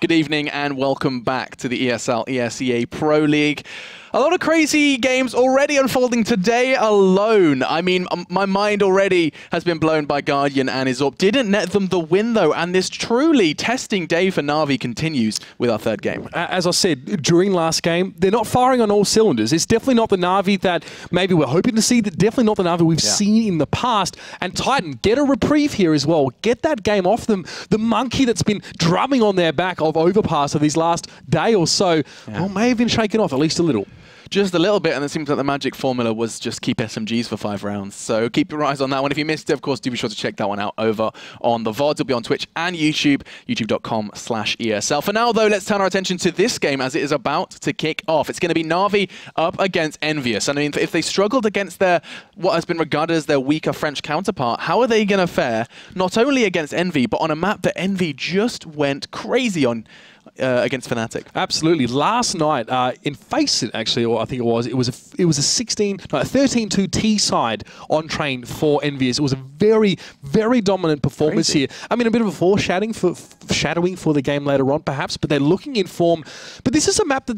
Good evening and welcome back to the ESL ESEA Pro League. A lot of crazy games already unfolding today alone. I mean, my mind already has been blown by Guardian and his AWP. Didn't net them the win, though, and this truly testing day for NaVi continues with our third game. As I said, during last game, they're not firing on all cylinders. It's definitely not the NaVi that maybe we're hoping to see, definitely not the NaVi we've seen in the past. And Titan, get a reprieve here as well. Get that game off them. The monkey that's been drumming on their back of Overpass of these last day or so, well, may have been shaken off at least a little. Just a little bit, and it seems like the magic formula was just keep SMGs for 5 rounds. So keep your eyes on that one. If you missed it, of course, do be sure to check that one out over on the VODs. It'll be on Twitch and YouTube, youtube.com/ESL. For now, though, let's turn our attention to this game as it is about to kick off. It's going to be NaVi up against EnVyUS. I mean, if they struggled against their what has been regarded as their weaker French counterpart, how are they going to fare not only against Envy, but on a map that Envy just went crazy on against Fnatic? Absolutely. Last night in Face It, actually, or I think it was a 13-2 T side on train for EnVyUS. It was a very, very dominant performance here. I mean, a bit of a foreshadowing for the game later on, perhaps, but they're looking in form. But this is a map that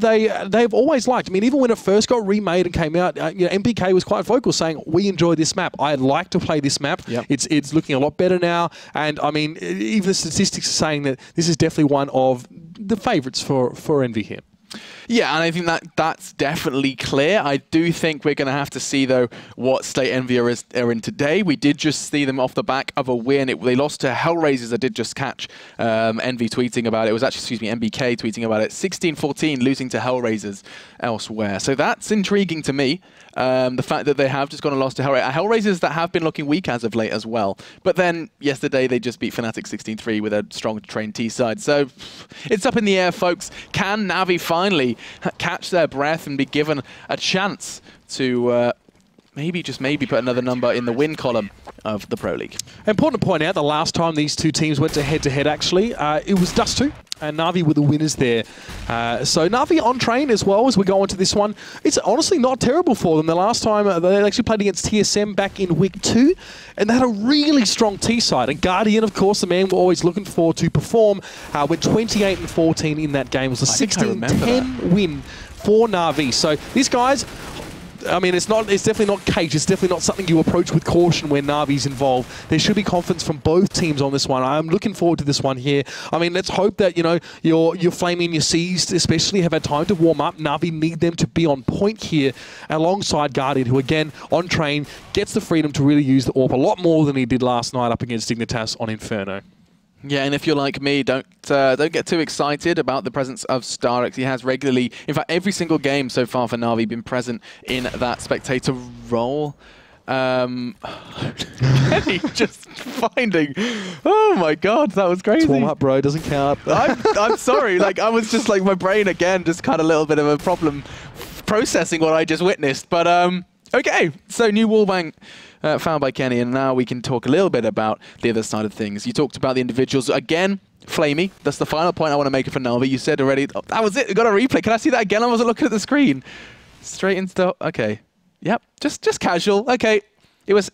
they've always liked. I mean, even when it first got remade and came out, you know, MPK was quite vocal saying, "We enjoy this map. I'd like to play this map. Yep. It's looking a lot better now." And I mean, even the statistics are saying that this is definitely one of the favourites for Envy here. Yeah, and I think that's definitely clear. I do think we're going to have to see, though, what state EnVyUS are in today. We did just see them off the back of a win. They lost to Hellraisers. I did just catch Envy tweeting about it. It was actually, excuse me, MBK tweeting about it. 16-14, losing to Hellraisers elsewhere. So that's intriguing to me. The fact that they have just gone and lost to Hellraisers that have been looking weak as of late as well. But then yesterday they just beat Fnatic 16-3 with a strong trained T side. So it's up in the air, folks. Can NaVi finally catch their breath and be given a chance to maybe, just maybe, put another number in the win column of the Pro League? Important to point out, the last time these two teams went to head-to-head, actually, it was Dust 2. And NaVi were the winners there. So NaVi on train as well as we go into this one. It's honestly not terrible for them. The last time they actually played against TSM back in week 2, and they had a really strong T side. And Guardian, of course, the man we're always looking for to perform, went 28-14 in that game. It was a 16-10 win for NaVi. So these guys, I mean, it's definitely not cage. It's definitely not something you approach with caution when NaVi's involved. There should be confidence from both teams on this one. I'm looking forward to this one here. I mean, let's hope that, you know, your Flaming, your Seas especially have had time to warm up. NaVi need them to be on point here alongside Guardian, who again, on train, gets the freedom to really use the AWP a lot more than he did last night up against Dignitas on Inferno. Yeah, and if you're like me, don't get too excited about the presence of Starix. He has regularly, in fact, every single game so far for NaVi, been present in that spectator role. Kenny just finding, oh my god, that was crazy. It's warm up, bro, doesn't count. I'm sorry, like I was just like, my brain again just had a little bit of a problem processing what I just witnessed. But okay, so new wallbang found by Kenny, and now we can talk a little bit about the other side of things. You talked about the individuals. Again, Flamey, that's the final point I want to make for NaVi. You said already, oh, that was it, we got a replay. Can I see that again? I wasn't looking at the screen. Straight into, okay. Yep, just casual. Okay, it was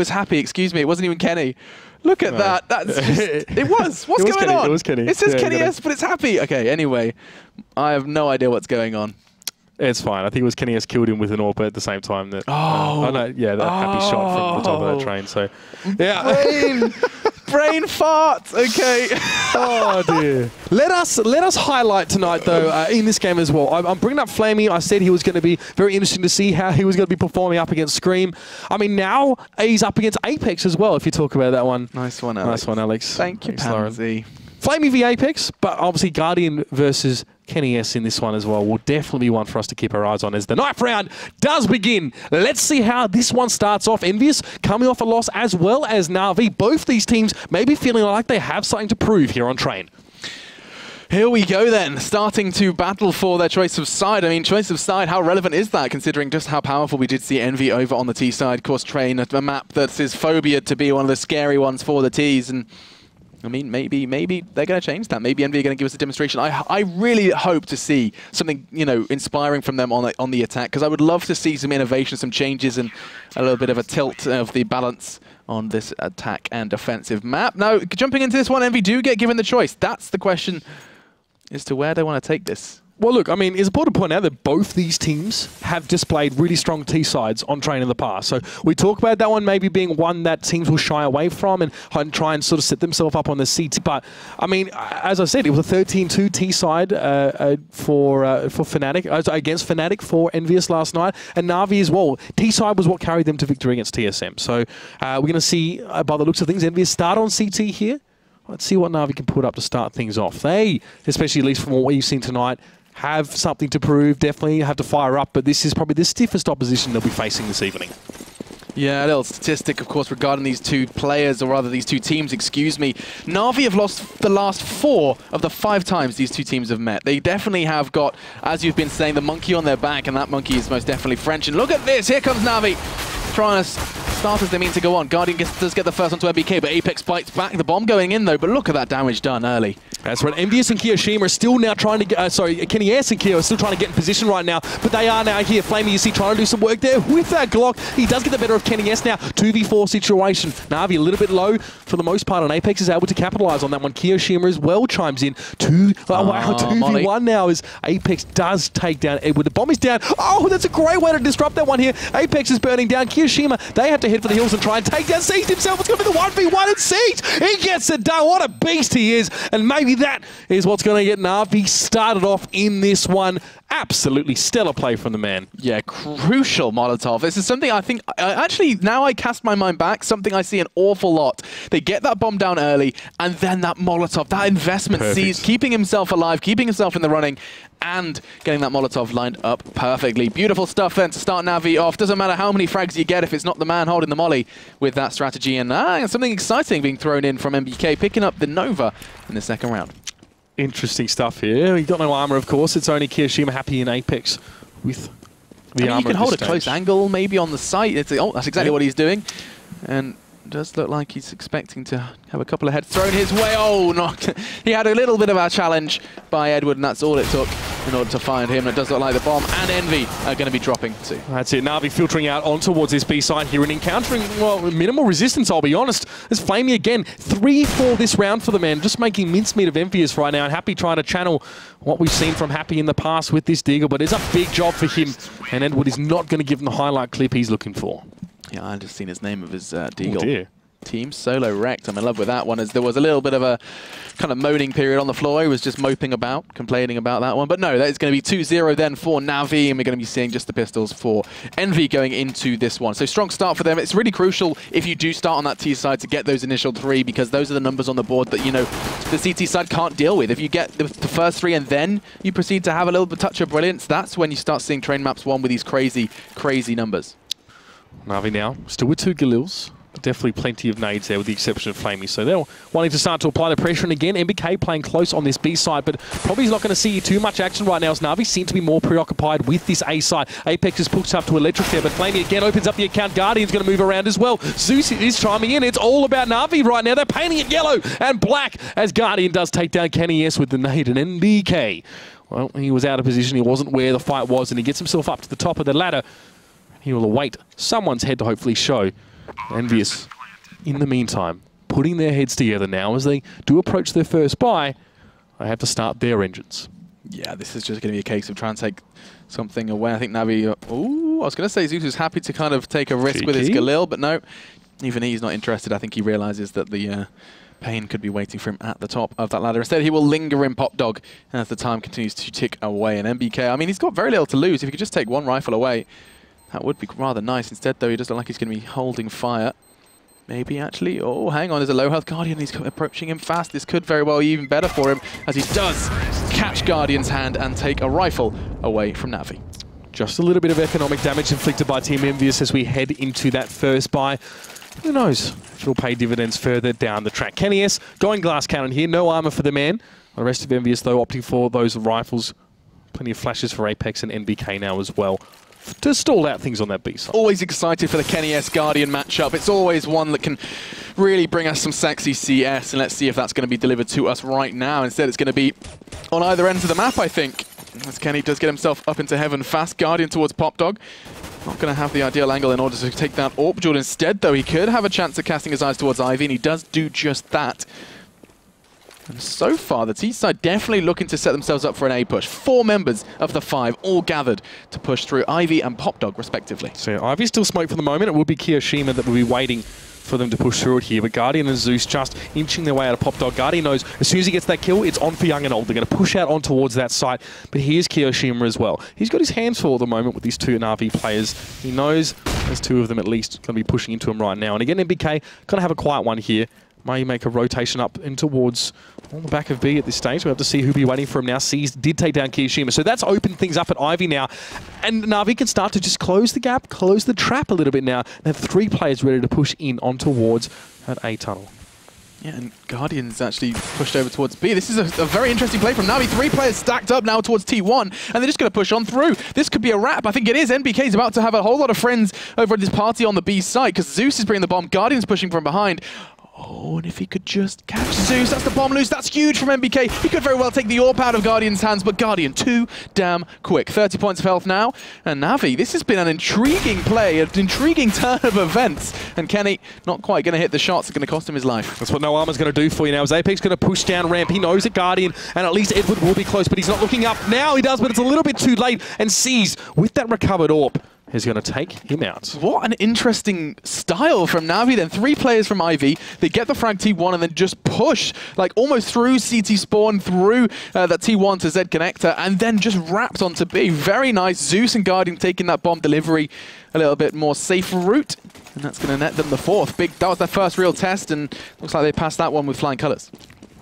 Happy, excuse me. It wasn't even Kenny. Look at that. That's just, it was. What's going on? It was Kenny. It says Kenny, yes, but it's Happy. Okay, anyway, I have no idea what's going on. It's fine. I think it was Kenny has killed him with an AWP at the same time. That yeah, that Happy shot from the top of that train. So yeah, brain fart. Okay. Oh dear. Let us highlight tonight though in this game as well. I'm bringing up Flamey. I said he was going to be very interesting to see how he was going to be performing up against Scream. I mean, now he's up against Apex as well. If you talk about that one. Nice one, Alex. Nice one, Alex. Thank you, Pansy. Flamey v Apex, but obviously Guardian versus Kenny S in this one as well will definitely be one for us to keep our eyes on as the ninth round does begin. Let's see how this one starts off. EnVyUS coming off a loss as well as NaVi. Both these teams maybe feeling like they have something to prove here on train. Here we go then, starting to battle for their choice of side. I mean, choice of side, how relevant is that considering just how powerful we did see Envy over on the T side? Of course, train a map that is phobiaed to be one of the scary ones for the Ts, and I mean, maybe they're going to change that. Maybe Envy are going to give us a demonstration. I really hope to see something, you know, inspiring from them on the attack, because I would love to see some innovation, some changes, and a little bit of a tilt of the balance on this attack and defensive map. Now, jumping into this one, Envy do get given the choice. That's the question as to where they want to take this. Well, look, I mean, it's important to point out that both these teams have displayed really strong T-sides on train in the past. So we talk about that one maybe being one that teams will shy away from and try and sort of set themselves up on the CT. But, I mean, as I said, it was a 13-2 T-side for Fnatic, against Fnatic for EnVyUS last night. And NaVi as well. T-side was what carried them to victory against TSM. So we're going to see, by the looks of things, EnVyUS start on CT here. Let's see what NaVi can put up to start things off. They, especially at least from what you've seen tonight, have something to prove, definitely have to fire up, but this is probably the stiffest opposition they'll be facing this evening. Yeah, a little statistic, of course, regarding these two players, or rather these two teams, excuse me. NaVi have lost the last 4 of the 5 times these two teams have met. They definitely have got, as you've been saying, the monkey on their back, and that monkey is most definitely French. And look at this, here comes NaVi, trying to start as they mean to go on. Guardian does get the first onto MBK, but Apex bites back. The bomb going in, though, but look at that damage done early. That's right. EnVyUS and Kiyoshima are still now trying to get... KennyS and Kyo are still trying to get in position right now, but they are now here. Flamey, you see, trying to do some work there with that Glock. He does get the better of KennyS now. 2v4 situation. NaVi a little bit low for the most part, and Apex is able to capitalize on that one. Kiyoshima as well chimes in. 2v1 now as Apex does take down Edward. The bomb is down. Oh, that's a great way to disrupt that one here. Apex is burning down. Kiyoshima, they have to head for the hills and try and take down Siege himself. It's going to be the 1v1 and Siege. He gets it done. What a beast he is. And maybe that is what's going to get NaVi started off in this one. Absolutely stellar play from the man. Yeah, crucial Molotov. This is something I think, actually, now I cast my mind back, something I see an awful lot. They get that bomb down early, and then that Molotov, that investment, sees keeping himself alive, keeping himself in the running, and getting that Molotov lined up perfectly. Beautiful stuff then to start NaVi off. Doesn't matter how many frags you get if it's not the man holding the molly with that strategy. And something exciting being thrown in from MBK, picking up the Nova in the second round. Interesting stuff here. He got no armor, of course. It's only Kiyoshima happy in Apex with the armor. You can hold a close angle maybe on the site. Oh, that's exactly what he's doing. And it does look like he's expecting to have a couple of heads thrown his way. Oh, no. He had a little bit of a challenge by Edward, and that's all it took in order to find him. It does look like the bomb and Envy are going to be dropping too. That's it. NaVi filtering out on towards this B side here and encountering, well, minimal resistance, I'll be honest. There's Flamey again. 3-4 this round for the man. Just making mincemeat of EnVyUS right now, and Happy trying to channel what we've seen from Happy in the past with this Deagle, but it's a big job for him, and Edward is not going to give him the highlight clip he's looking for. Yeah, I just seen his name of his Deagle. Oh dear. Team solo wrecked. I'm in love with that one, as there was a little bit of a kind of moaning period on the floor. He was just moping about, complaining about that one. But no, that is going to be 2-0 then for NaVi, and we're going to be seeing just the pistols for Envy going into this one. So strong start for them. It's really crucial if you do start on that T side to get those initial 3, because those are the numbers on the board that, you know, the CT side can't deal with. If you get the first 3 and then you proceed to have a little bit touch of brilliance, that's when you start seeing train maps 1 with these crazy, crazy numbers. NaVi now still with 2 Galils. Definitely plenty of nades there with the exception of Flamey. So they're wanting to start to apply the pressure. And again, MBK playing close on this B side, but probably is not going to see too much action right now as NaVi seem to be more preoccupied with this A side. Apex is pushed up to Electric there, but Flamey again opens up the account. Guardian's going to move around as well. Zeus is chiming in. It's all about NaVi right now. They're painting it yellow and black as Guardian does take down KennyS with the nade and MBK. Well, he was out of position. He wasn't where the fight was, and he gets himself up to the top of the ladder. He will await someone's head to hopefully show. EnVyUS, in the meantime, putting their heads together now as they do approach their first buy. They have to start their engines. Yeah, this is just going to be a case of trying to take something away. I think NaVi... Ooh, I was going to say Zeus is happy to kind of take a risk with his Galil, but no, even he's not interested. I think he realizes that the pain could be waiting for him at the top of that ladder. Instead, he will linger in Pop Dog as the time continues to tick away. And MBK, I mean, he's got very little to lose. If he could just take 1 rifle away, that would be rather nice. Instead, though, he doesn't look like he's going to be holding fire. Maybe, actually. Oh, hang on. There's a low health Guardian. He's approaching him fast. This could very well be even better for him, as he does catch Guardian's hand and take a rifle away from NaVi. Just a little bit of economic damage inflicted by Team EnVyUS as we head into that first buy. Who knows if it'll pay dividends further down the track. KennyS going glass cannon here. No armor for the man. The rest of EnVyUS, though, opting for those rifles. Plenty of flashes for Apex and NBK now as well, to stall out things on that B side. Always excited for the KennyS Guardian matchup. It's always one that can really bring us some sexy CS, and let's see if that's going to be delivered to us right now. Instead, it's going to be on either ends of the map, I think, as Kenny does get himself up into heaven fast. Guardian towards Pop Dog. Not going to have the ideal angle in order to take that AWP duel. Instead, though, he could have a chance of casting his eyes towards Ivy, and he does do just that. And so far, the T side definitely looking to set themselves up for an A push. 4 members of the 5 all gathered to push through Ivy and Popdog, respectively. So Ivy's still smoked for the moment. It will be Kiyoshima that will be waiting for them to push through it here. But Guardian and Zeus just inching their way out of Popdog. Guardian knows as soon as he gets that kill, it's on for Young and Old. They're going to push out on towards that site. But here's Kiyoshima as well. He's got his hands full at the moment with these 2 NaVi players. He knows there's 2 of them at least going to be pushing into him right now. And again, NBK going to have a quiet one here. May make a rotation up in towards on the back of B at this stage. We'll have to see who'll be waiting for him now. Seas did take down Kiyoshima. So that's opened things up at Ivy now. And NaVi can start to just close the gap, close the trap a little bit now. They have 3 players ready to push in on towards that A tunnel. Yeah, and Guardians actually pushed over towards B. This is a very interesting play from NaVi. 3 players stacked up now towards T1, and they're just going to push on through. This could be a wrap. I think it is. NBK is about to have a whole lot of friends over at this party on the B side, because Zeus is bringing the bomb. Guardians pushing from behind. Oh, and if he could just catch Zeus, that's the bomb loose. That's huge from NBK. He could very well take the AWP out of Guardian's hands, but Guardian too damn quick. 30 points of health now. And NaVi, this has been an intriguing play, an intriguing turn of events. And Kenny not quite going to hit the shots. It's going to cost him his life. That's what No Armor's going to do for you now. As Apex going to push down ramp. He knows that Guardian and at least Edward will be close, but he's not looking up. Now he does, but it's a little bit too late. And Seas, with that recovered AWP, is going to take him out. What an interesting style from NaVi then. 3 players from Ivy. They get the frag T1 and then just push, like almost through CT spawn, through that T1 to Z connector, and then just wrapped onto B. Very nice. Zeus and Guardian taking that bomb delivery a little bit more safe route. And that's going to net them the 4th. That was their first real test, and looks like they passed that one with flying colours.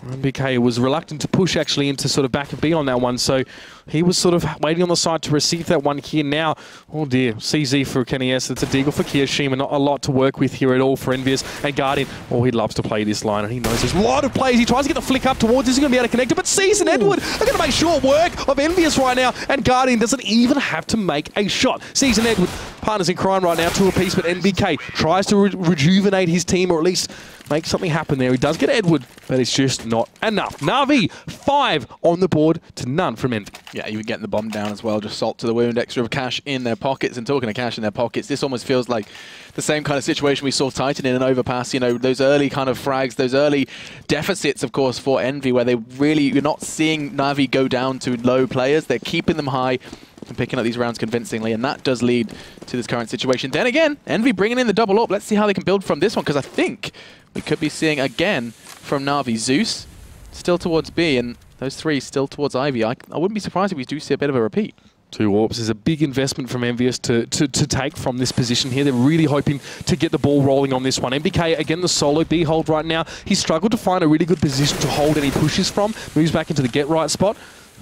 NBK was reluctant to push actually into sort of back of B on that one, so he was sort of waiting on the side to receive that one here now. Oh dear, CZ for Kenny S. It's a deagle for Kiyoshima. Not a lot to work with here at all for EnVyUS and Guardian. Oh, he loves to play this line, and he knows there's a lot of plays. He tries to get the flick up towards this. He's going to be able to connect it, but Seas and Edward are going to make short work of EnVyUS right now, and Guardian doesn't even have to make a shot. Seas and Edward, partners in crime right now, 2 apiece, but NBK tries to rejuvenate his team, or at least make something happen there. He does get Edward, but it's just not enough. NaVi, 5 on the board to none from Envy. Yeah, you would get the bomb down as well. Just salt to the wound, extra cash in their pockets. And talking of cash in their pockets, this almost feels like the same kind of situation we saw Titan in an overpass. You know, those early kind of frags, those early deficits, of course, for Envy, where you're not seeing NaVi go down to low players. They're keeping them high and picking up these rounds convincingly, and that does lead to this current situation. Then again, Envy bringing in the double up. Let's see how they can build from this one, because I think we could be seeing again from NaVi. Zeus still towards B, and those 3 still towards Ivy. I wouldn't be surprised if we do see a bit of a repeat. 2 AWPs is a big investment from EnVyUS to take from this position here. They're really hoping to get the ball rolling on this one. NBK, again, the solo B hold right now. He's struggled to find a really good position to hold any pushes from. Moves back into the get right spot.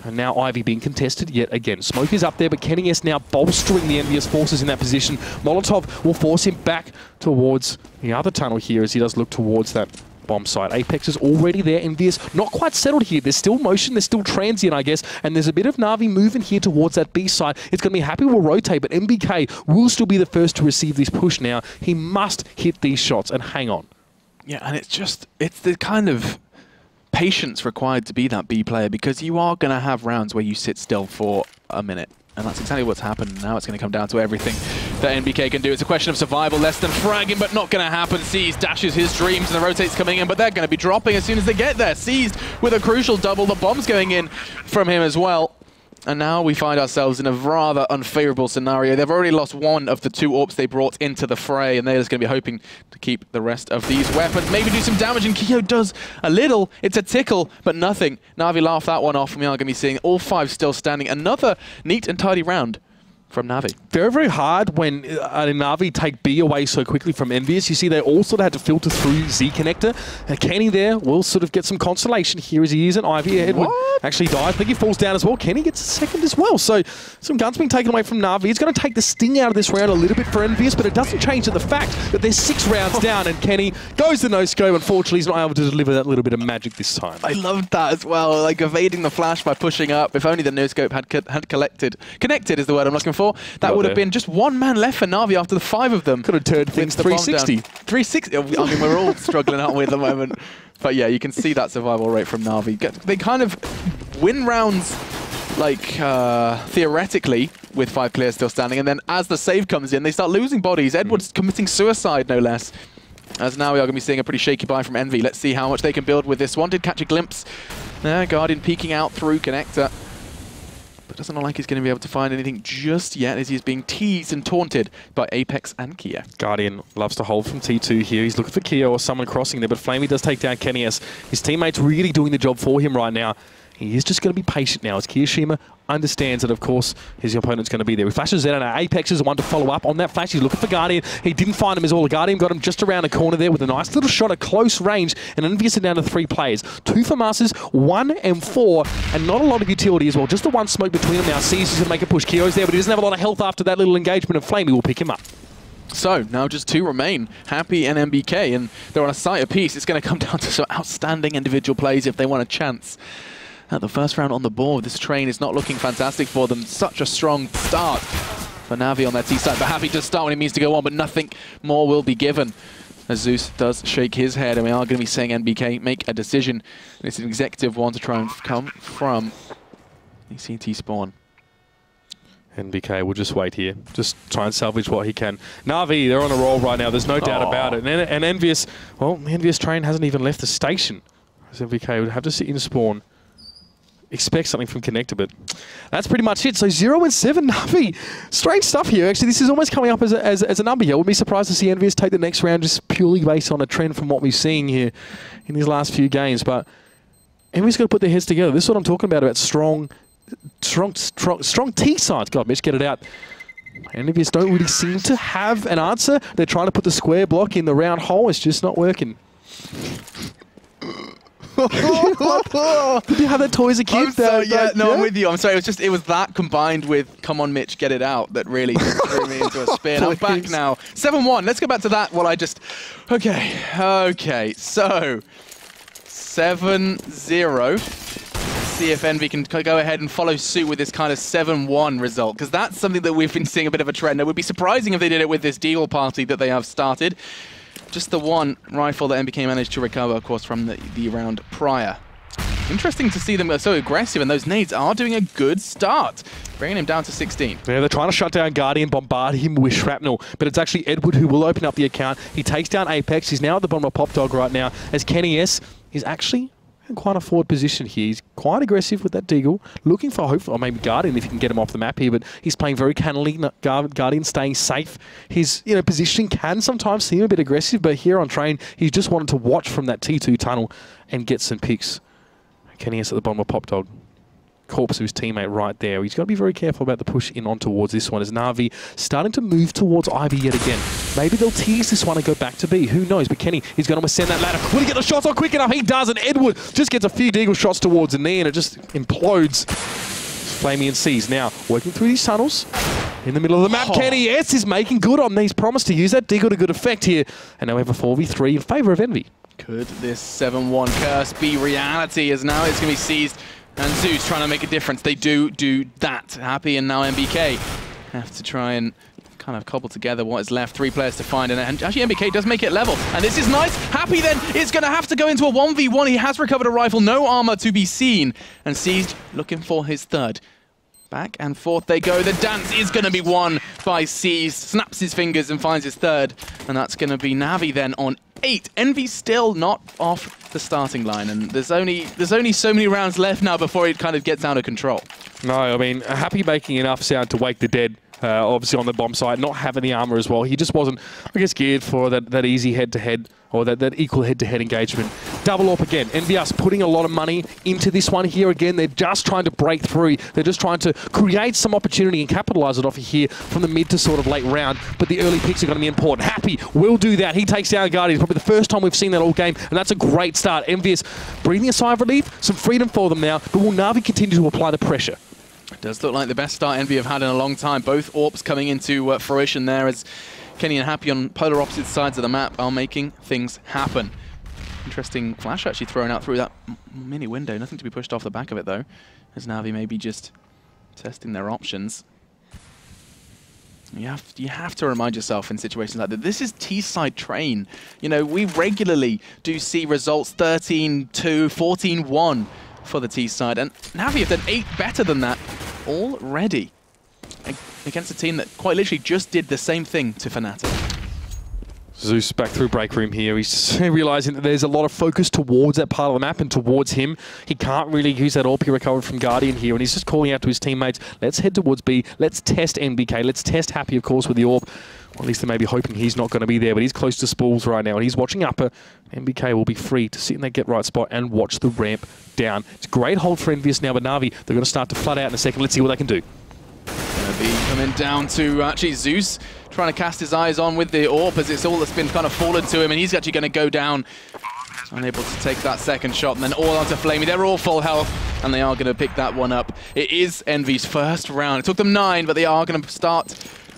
And now Ivy being contested yet again. Smoke is up there, but Kenny S now bolstering the EnVyUS forces in that position. Molotov will force him back towards the other tunnel here as he does look towards that bomb site. Apex is already there. EnVyUS not quite settled here. There's still motion. There's still transient, I guess. And there's a bit of NaVi moving here towards that B side. It's going to be happy will rotate, but NBK will still be the first to receive this push now. He must hit these shots and hang on. Yeah, and it's the kind of patience required to be that B player, because you are going to have rounds where you sit still for a minute. And that's exactly what's happened. Now it's going to come down to everything that NBK can do. It's a question of survival, less than fragging, but not going to happen. Seized dashes his dreams, and the rotates coming in, but they're going to be dropping as soon as they get there. Seized with a crucial double. The bomb's going in from him as well. And now we find ourselves in a rather unfavorable scenario. They've already lost 1 of the 2 AWPs they brought into the fray, and they're just going to be hoping to keep the rest of these weapons. Maybe do some damage, and Kiyo does a little. It's a tickle, but nothing. NaVi laughed that one off, and we are going to be seeing all 5 still standing. Another neat and tidy round from NaVi. Very, very hard when NaVi take B away so quickly from EnVyUS. You see they all sort of had to filter through Z connector. Kenny there will sort of get some consolation here as he is an Ivy. Edward actually dies. I think he falls down as well. Kenny gets a 2nd as well. So some guns being taken away from NaVi. It's going to take the sting out of this round a little bit for EnVyUS, but it doesn't change the fact that there's 6 rounds down, and Kenny goes to no-scope. Unfortunately, he's not able to deliver that little bit of magic this time. I loved that as well, like evading the flash by pushing up. If only the no-scope had connected is the word I'm looking for. That would have been just 1 man left for NaVi after the 5 of them. Could have turned things 360. 360. I mean, we're all struggling, aren't we, at the moment? But yeah, you can see that survival rate from NaVi. They kind of win rounds, like, theoretically, with 5 clears still standing, and then as the save comes in, they start losing bodies. Edward's committing suicide, no less. as now we are going to be seeing a pretty shaky buy from EnVy. Let's see how much they can build with this one. Did catch a glimpse there, Guardian peeking out through connector. But doesn't look like he's going to be able to find anything just yet as he's being teased and taunted by Apex and Kia. Guardian loves to hold from T2 here. He's looking for Kia or someone crossing there, but Flamey does take down NaVi. His teammate's really doing the job for him right now. He is just going to be patient now as Kiyashima understands that, of course, his opponent's going to be there. He flashes out, and Apex is the one to follow up on that flash. He's looking for Guardian. He didn't find him as all. Guardian got him just around the corner there with a nice little shot at close range, and EnVyUS are down to 3 players. 2 for Masters, 1 and 4, and not a lot of utility as well. Just the one smoke between them now. Sees he's going to make a push. Kyo's there, but he doesn't have a lot of health after that little engagement, and Flamey will pick him up. So, now just 2 remain, Happy and MBK, and they're on a sight apiece. It's going to come down to some outstanding individual plays if they want a chance. At the first round on the board, this train is not looking fantastic for them. Such a strong start for NaVi on their T side, but Happy does start when he means to go on, but nothing more will be given. As Zeus does shake his head, and we are going to be seeing NBK make a decision. It's an executive one to try and come from ECT spawn. NBK will just wait here. Just try and salvage what he can. NaVi, they're on a roll right now. There's no doubt about it. And EnVyUS, well, the EnVyUS train hasn't even left the station. So NBK would have to sit in spawn. Expect something from Connector, but that's pretty much it. So 0 and 7, NaVi. Strange stuff here. Actually, this is almost coming up as a number here. I wouldn't be surprised to see EnVyUS take the next round just purely based on a trend from what we're seeing here in these last few games. But EnVyUS got to put their heads together. This is what I'm talking about strong T sides. God, Mitch, get it out. EnVyUS don't really seem to have an answer. They're trying to put the square block in the round hole. It's just not working. Did you have that toy as a kid? I'm with you. I'm sorry. It was that combined with "Come on, Mitch, get it out" that really threw me into a spin. I'm back now. 7-1. Let's go back to that. Well, okay. So 7-0. See if EnVy can go ahead and follow suit with this kind of 7-1 result, because that's something that we've been seeing a bit of a trend. It would be surprising if they did it with this Deagle party that they have started. Just the one rifle that NBK managed to recover, of course, from the round prior. Interesting to see them so aggressive, and those nades are doing a good start, bringing him down to 16. Yeah, they're trying to shut down Guardian, bombard him with shrapnel, but it's actually Edward who will open up the account. He takes down Apex. He's now at the bottom of Pop Dog right now, as Kenny S is actually in quite a forward position here. He's quite aggressive with that Deagle, looking for hopefully, or maybe Guardian if he can get him off the map here, but he's playing very cannily. Guardian staying safe. His positioning can sometimes seem a bit aggressive, but here on train, he just wanted to watch from that T2 tunnel and get some picks. Kenny S at the bottom of Pop Dog. Corpse of his teammate right there. He's got to be very careful about the push in on towards this one as NaVi starting to move towards Ivy yet again. Maybe they'll tease this one and go back to B. Who knows? But Kenny, he's going to ascend that ladder. Will he get the shots on quick enough? He does, and Edward just gets a few Deagle shots towards the knee, and it just implodes. Flamey and C's now working through these tunnels. In the middle of the map, Kenny S is making good on these. Promised to use that Deagle to good effect here. And now we have a 4v3 in favour of EnVy. Could this 7-1 curse be reality, as now it's going to be seized? And Zeus trying to make a difference. They do that. Happy and now NBK have to try and kind of cobble together what is left. 3 players to find. And actually NBK does make it level. And this is nice. Happy then is going to have to go into a 1v1. He has recovered a rifle. No armor to be seen. And Seized looking for his third. Back and forth they go. The dance is going to be won by Seized. Snaps his fingers and finds his third. And that's going to be NaVi then on 8. EnVy still not off the starting line, and there's only so many rounds left now before it kind of gets out of control. No, I mean, Happy making enough sound to wake the dead. Obviously on the bomb side, not having the armor as well. He just wasn't, I guess, geared for that easy head-to-head or that equal head-to-head engagement. Double up again. EnVyUS putting a lot of money into this one here again. They're just trying to break through. They're just trying to create some opportunity and capitalize it off of here from the mid to sort of late round. But the early picks are going to be important. Happy will do that. He takes down Guardian. Probably the first time we've seen that all game, and that's a great start. EnVyUS breathing a sigh of relief, some freedom for them now, but will NaVi continue to apply the pressure? It does look like the best start EnVy have had in a long time. Both AWPs coming into fruition there as Kenny and Happy on polar opposite sides of the map are making things happen. Interesting flash actually thrown out through that mini window. Nothing to be pushed off the back of it though, as NaVi maybe just testing their options. You have to remind yourself in situations like that. This is T-side train. You know, we regularly do see results 13-2, 14-1 for the T-side, and NaVi have done 8 better than that already against a team that quite literally just did the same thing to Fnatic. Zeus back through break room here. He's just realizing that there's a lot of focus towards that part of the map and towards him. He can't really use that AWP he recovered from Guardian here, and he's just calling out to his teammates, let's head towards B, let's test NBK, let's test Happy, of course, with the AWP. Or at least they may be hoping he's not going to be there, but he's close to Spools right now, and he's watching upper. NBK will be free to sit in that get right spot and watch the ramp down. It's a great hold for EnVyUS now, but NaVi, they're going to start to flood out in a second. Let's see what they can do. Gonna be coming down to actually Zeus, trying to cast his eyes on with the AWP as it's all that's been kind of fallen to him, and he's actually going to go down, unable to take that second shot, and then all onto Flamey. They're all full health, and they are going to pick that one up. It is EnVyUS' first round. It took them 9, but they are going to start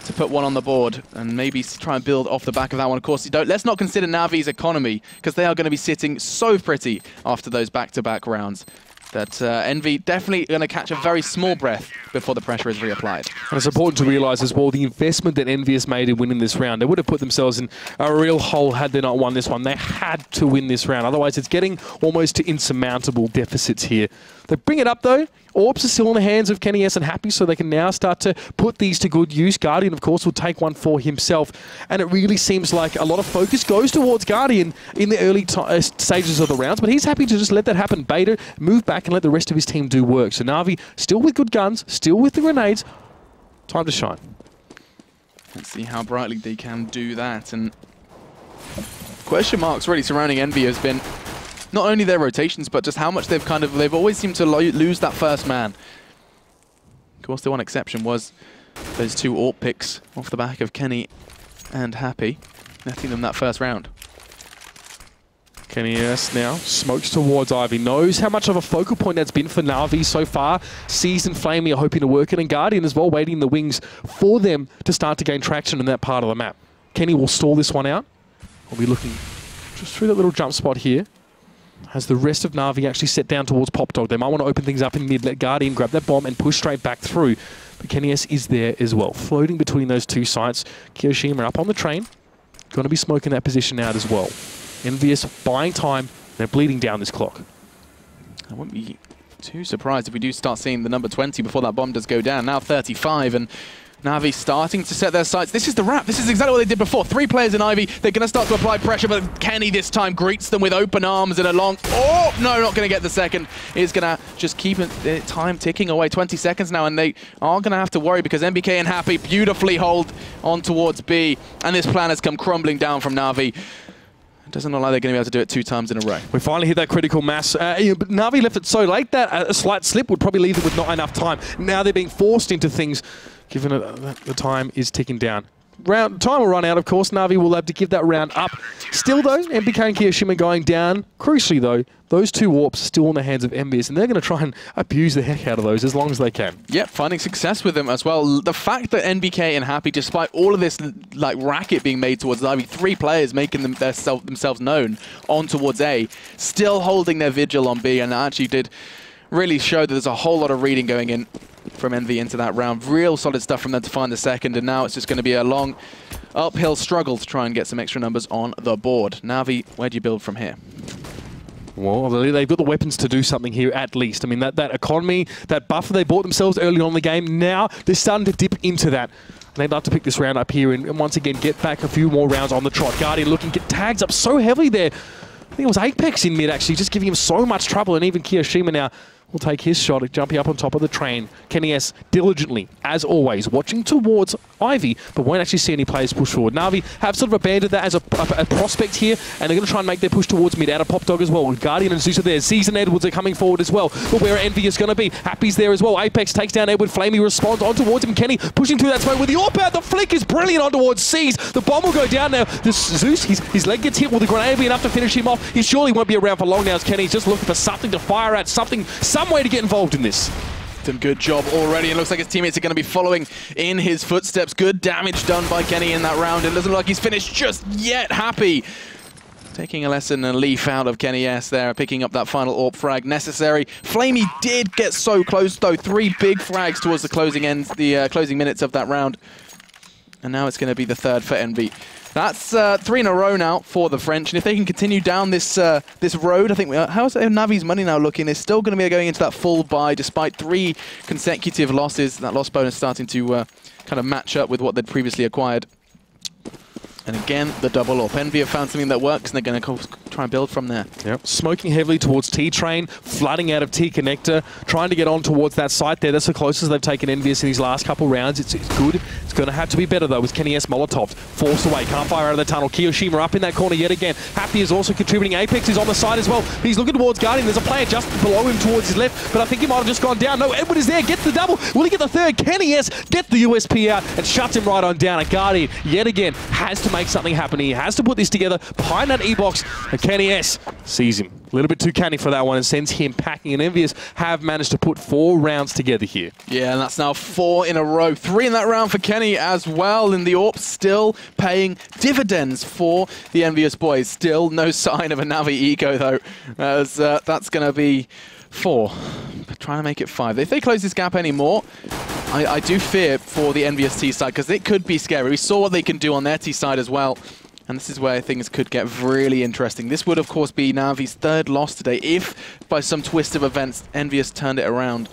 to put one on the board and maybe try and build off the back of that one. Of course, let's not consider NaVi's economy, because they are going to be sitting so pretty after those back-to-back rounds that Envy definitely going to catch a very small breath before the pressure is reapplied. And it's important to realise as well, the investment that EnVyUS made in winning this round, they would have put themselves in a real hole had they not won this one. They had to win this round. Otherwise, it's getting almost to insurmountable deficits here. They bring it up, though. AWPs are still in the hands of KennyS and Happy, so they can now start to put these to good use. Guardian, of course, will take one for himself. And it really seems like a lot of focus goes towards Guardian in the early stages of the rounds, but he's happy to just let that happen. Beta, move back and let the rest of his team do work. So NaVi, still with good guns, still with the grenades. Time to shine. Let's see how brightly they can do that. And question marks really surrounding Envy has been not only their rotations, but just how much they've always seemed to lose that first man. Of course, the one exception was those 2 AWP picks off the back of Kenny and Happy, netting them that first round. KennyS now smokes towards Ivy, knows how much of a focal point that's been for NaVi so far. Seized and Flamey are hoping to work it, and Guardian as well, waiting in the wings for them to start to gain traction in that part of the map. Kenny will stall this one out. We'll be looking just through that little jump spot here. Has the rest of NaVi actually set down towards Pop Dog. They might want to open things up in mid, let Guardian grab that bomb and push straight back through. But KennyS is there as well, floating between those 2 sites. Kiyoshima up on the train. Going to be smoking that position out as well. EnVyUS buying time. They're bleeding down this clock. I wouldn't be too surprised if we do start seeing the number 20 before that bomb does go down. Now 35, and NaVi starting to set their sights. This is the wrap. This is exactly what they did before. 3 players in Ivy. They're going to start to apply pressure, but Kenny this time greets them with open arms and a long... Oh, no, not going to get the second. He's going to just keep time ticking away. 20 seconds now, and they are going to have to worry because NBK and Happy beautifully hold on towards B, and this plan has come crumbling down from NaVi. It doesn't look like they're going to be able to do it 2 times in a row. We finally hit that critical mass. But NaVi left it so late that a slight slip would probably leave them with not enough time. Now they're being forced into things, given the time is ticking down. Time will run out, of course. NaVi will have to give that round up. Still, though, MBK and Kiyoshima going down. Crucially, though, those 2 AWPs are still in the hands of EnVyUS, and they're going to try and abuse the heck out of those as long as they can. Yep, finding success with them as well. The fact that NBK and Happy, despite all of this racket being made towards Ivy, 3 players making themselves known on towards A, still holding their vigil on B, and that actually did really show that there's a whole lot of reading going in from Envy into that round. Real solid stuff from them to find the second, and now it's just going to be a long uphill struggle to try and get some extra numbers on the board. NaVi, where do you build from here? Well, they've got the weapons to do something here at least. I mean, that economy, that buffer they bought themselves early on in the game, now they're starting to dip into that. And they'd love to pick this round up here and once again get back a few more rounds on the trot. Guardian looking, get tags up so heavily there. I think it was Apex in mid, actually, just giving him so much trouble, and even Kiyoshima now will take his shot at jumping up on top of the train. KennyS diligently, as always, watching towards Ivy, but won't actually see any players push forward. NaVi have sort of abandoned that as a prospect here, and they're going to try and make their push towards mid out of Pop Dog as well. Guardian and Zeus are there. Season Edwards are coming forward as well. But where are EnVyUS going to be? Happy's there as well. Apex takes down Edward. Flamey responds on towards him. Kenny pushing through that smoke with the AWP out. The flick is brilliant on towards Seas. The bomb will go down now. Zeus, his leg gets hit. Will the grenade be enough to finish him off? He surely won't be around for long now as Kenny's just looking for something to fire at, some way to get involved in this. Done good job already. It looks like his teammates are going to be following in his footsteps. Good damage done by Kenny in that round. It doesn't look like he's finished just yet. Happy taking a lesson and leaf out of KennyS there, picking up that final AWP frag necessary. Flamey did get so close though. 3 big frags towards the closing minutes of that round. And now it's going to be the 3rd for Envy. That's 3 in a row now for the French, and if they can continue down this this road, I think how's NaVi's money now looking? They're still going to be going into that full buy despite 3 consecutive losses. That loss bonus starting to kind of match up with what they'd previously acquired. And again, the double up. EnVy have found something that works, and they're going to try and build from there. Yep. Smoking heavily towards T-Train, flooding out of T-Connector, trying to get on towards that site there. That's the closest they've taken EnVyUS in these last couple rounds. It's good. It's going to have to be better, though, with kennyS Molotov forced away. Can't fire out of the tunnel. Kiyoshima up in that corner yet again. Happy is also contributing. Apex is on the side as well. He's looking towards Guardian. There's a player just below him towards his left, but I think he might have just gone down. No, Edward is there. Gets the double. Will he get the third? kennyS gets the USP out and shuts him right on down. And Guardian, yet again, has to make something happen. He has to put this together behind that E-box, and kennyS sees him. A little bit too canny for that one and sends him packing, and EnVyUS have managed to put 4 rounds together here. Yeah, and that's now 4 in a row. 3 in that round for Kenny as well, and the AWP still paying dividends for the EnVyUS boys. Still no sign of a NaVi eco, though, as that's going to be 4. Trying to make it 5. If they close this gap anymore, I do fear for the EnVyUS T side, because it could be scary. We saw what they can do on their T side as well. And this is where things could get really interesting. This would, of course, be NaVi's 3rd loss today if, by some twist of events, EnVyUS turned it around.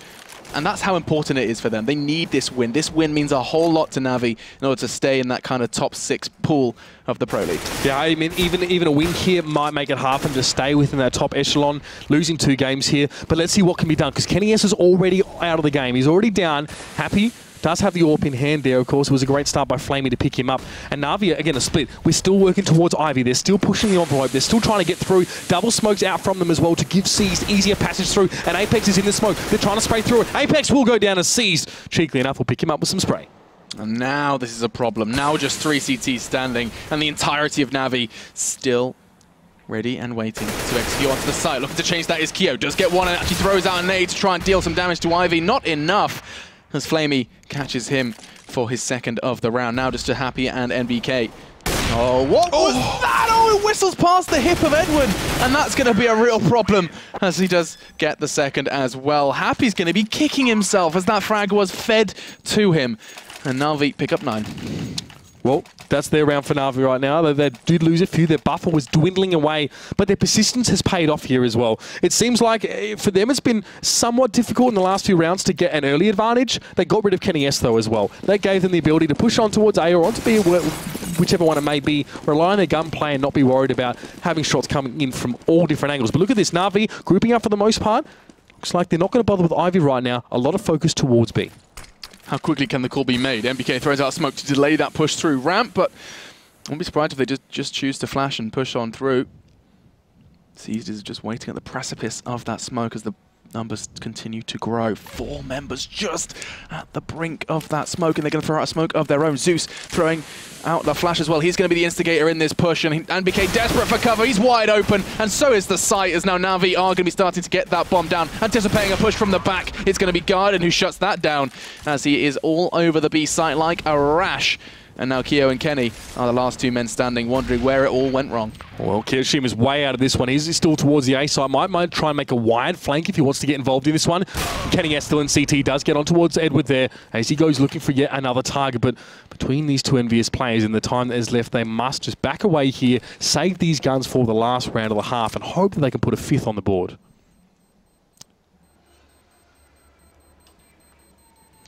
And that's how important it is for them. They need this win. This win means a whole lot to NaVi in order to stay in that kind of top 6 pool of the Pro League. Yeah, I mean, even a win here might make it hard for them to stay within that top echelon, losing 2 games here. But let's see what can be done, because kennyS is already out of the game. He's already down. Happy does have the AWP in hand there, of course. It was a great start by flamie to pick him up. And NaVi, again, a split. We're still working towards Ivy. They're still pushing the envelope. They're still trying to get through. Double smokes out from them as well to give Seized easier passage through. And Apex is in the smoke. They're trying to spray through it. Apex will go down as Seized, cheekily enough, will pick him up with some spray. And now this is a problem. Now just 3 CTs standing, and the entirety of NaVi still ready and waiting to execute onto the site. Looking to change that is Kyo. Does get one and actually throws out a nade to try and deal some damage to Ivy. Not enough, as flamie catches him for his 2nd of the round. Now just to Happy and NBK. Oh, what was that? Oh, it whistles past the hip of Edward, and that's going to be a real problem as he does get the 2nd as well. Happy's going to be kicking himself as that frag was fed to him. And NaVi pick up 9. Well, that's their round for NaVi right now. They did lose a few. Their buffer was dwindling away, but their persistence has paid off here as well. It seems like for them it's been somewhat difficult in the last few rounds to get an early advantage. They got rid of kennyS though as well. That gave them the ability to push on towards A or on to B, whichever one it may be, rely on their gunplay and not be worried about having shots coming in from all different angles. But look at this, NaVi grouping up for the most part. Looks like they're not going to bother with Ivy right now. A lot of focus towards B. How quickly can the call be made? NBK throws out smoke to delay that push through ramp, but I won't be surprised if they just choose to flash and push on through. Seized is just waiting at the precipice of that smoke as the numbers continue to grow. 4 members just at the brink of that smoke, and they're going to throw out a smoke of their own. Zeus throwing out the flash as well. He's going to be the instigator in this push, and NBK desperate for cover. He's wide open, and so is the site, as now NaVi are going to be starting to get that bomb down. Anticipating a push from the back, it's going to be Guardian who shuts that down, as he is all over the B site like a rash. And now Kyo and Kenny are the last 2 men standing, wondering where it all went wrong. Well, Kiyoshima's way out of this one. He's still towards the A side. Might try and make a wide flank if he wants to get involved in this one. kennyS still in CT, does get on towards Edward there as he goes looking for yet another target. But between these 2 EnVyUS players and the time that is left, they must just back away here, save these guns for the last round of the half, and hope that they can put a 5th on the board.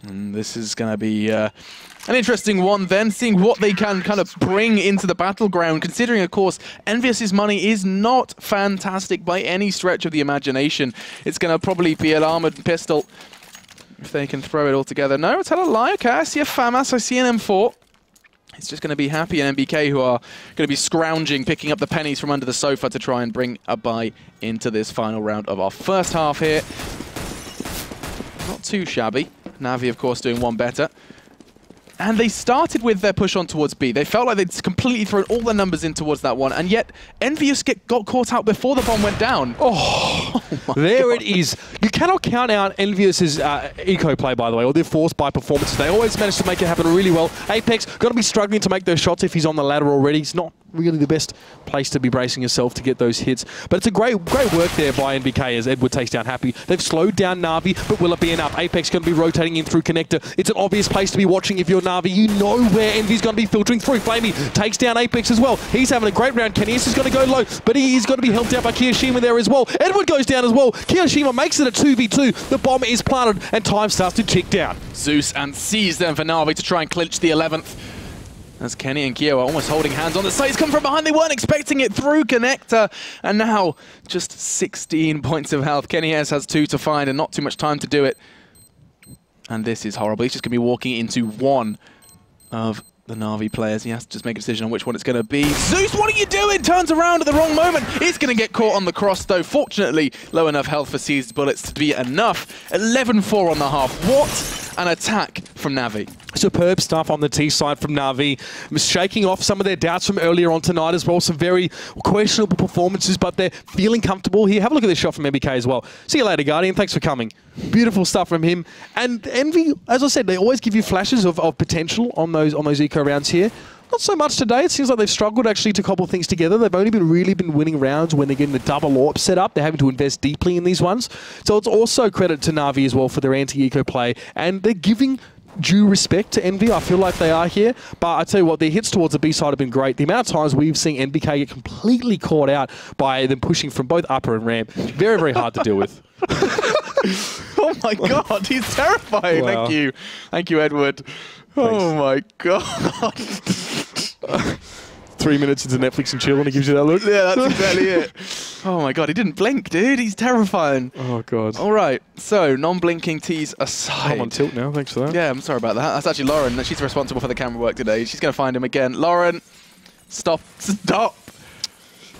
And this is going to be an interesting one then, seeing what they can kind of bring into the battleground, considering, of course, EnVyUS's money is not fantastic by any stretch of the imagination. It's going to probably be an armored pistol if they can throw it all together. No, tell a lie. Okay, I see a FAMAS, I see an M4. It's just going to be Happy and NBK who are going to be scrounging, picking up the pennies from under the sofa to try and bring a bye into this final round of our first half here. Not too shabby. NaVi, of course, doing one better. And they started with their push on towards B. They felt like they'd completely thrown all their numbers in towards that one, and yet EnVyUS got caught out before the bomb went down. Oh there God. It is. You cannot count out EnVyUS's eco play, by the way, or their force by performances. They always manage to make it happen really well. Apex got to be struggling to make those shots if he's on the ladder already. He's not really the best place to be bracing yourself to get those hits. But it's a great work there by NBK as Edward takes down Happy. They've slowed down NaVi, but will it be enough? Apex going to be rotating in through Connector. It's an obvious place to be watching if you're NaVi. You know where EnVy's going to be filtering through. flamie takes down Apex as well. He's having a great round. kennyS is going to go low, but he is going to be helped out by Kiyoshima there as well. Edward goes down as well. Kiyoshima makes it a 2v2. The bomb is planted, and time starts to tick down. Zeus and Seized then for NaVi to try and clinch the 11th. As Kenny and Kyo are almost holding hands on the side. He's come from behind. They weren't expecting it through Connector. And now just 16 points of health. Kenny has 2 to find and not too much time to do it. And this is horrible. He's just going to be walking into one of the NaVi players. He has to just make a decision on which one it's going to be. Zeus, what are you doing? Turns around at the wrong moment. He's going to get caught on the cross, though. Fortunately, low enough health for Seized Bullets to be enough. 11-4 on the half. What an attack from NaVi. Superb stuff on the T side from NaVi. Shaking off some of their doubts from earlier on tonight as well. Some very questionable performances, but they're feeling comfortable here. Have a look at this shot from MBK as well. See you later, Guardian. Thanks for coming. Beautiful stuff from him. And Envy, as I said, they always give you flashes of potential on those eco rounds here. Not so much today. It seems like they've struggled actually to cobble things together. They've only really been winning rounds when they're getting the double AWP set up. They're having to invest deeply in these ones. So it's also credit to NaVi as well for their anti-eco play. And they're giving due respect to Envy. I feel like they are here. But I tell you what, their hits towards the B side have been great. The amount of times we've seen NBK get completely caught out by them pushing from both upper and ramp. Very, very hard to deal with. Oh my god, he's terrifying. Wow. Thank you. Thank you, Edward. Thanks. Oh my god. 3 minutes into Netflix and chill and he gives you that look. Yeah, that's exactly it. Oh my god, he didn't blink, dude. He's terrifying. Oh god. All right, so non-blinking tees aside. I'm on tilt now, thanks for that. Yeah, I'm sorry about that. That's actually Lauren. She's responsible for the camera work today. She's going to find him again. Lauren, stop.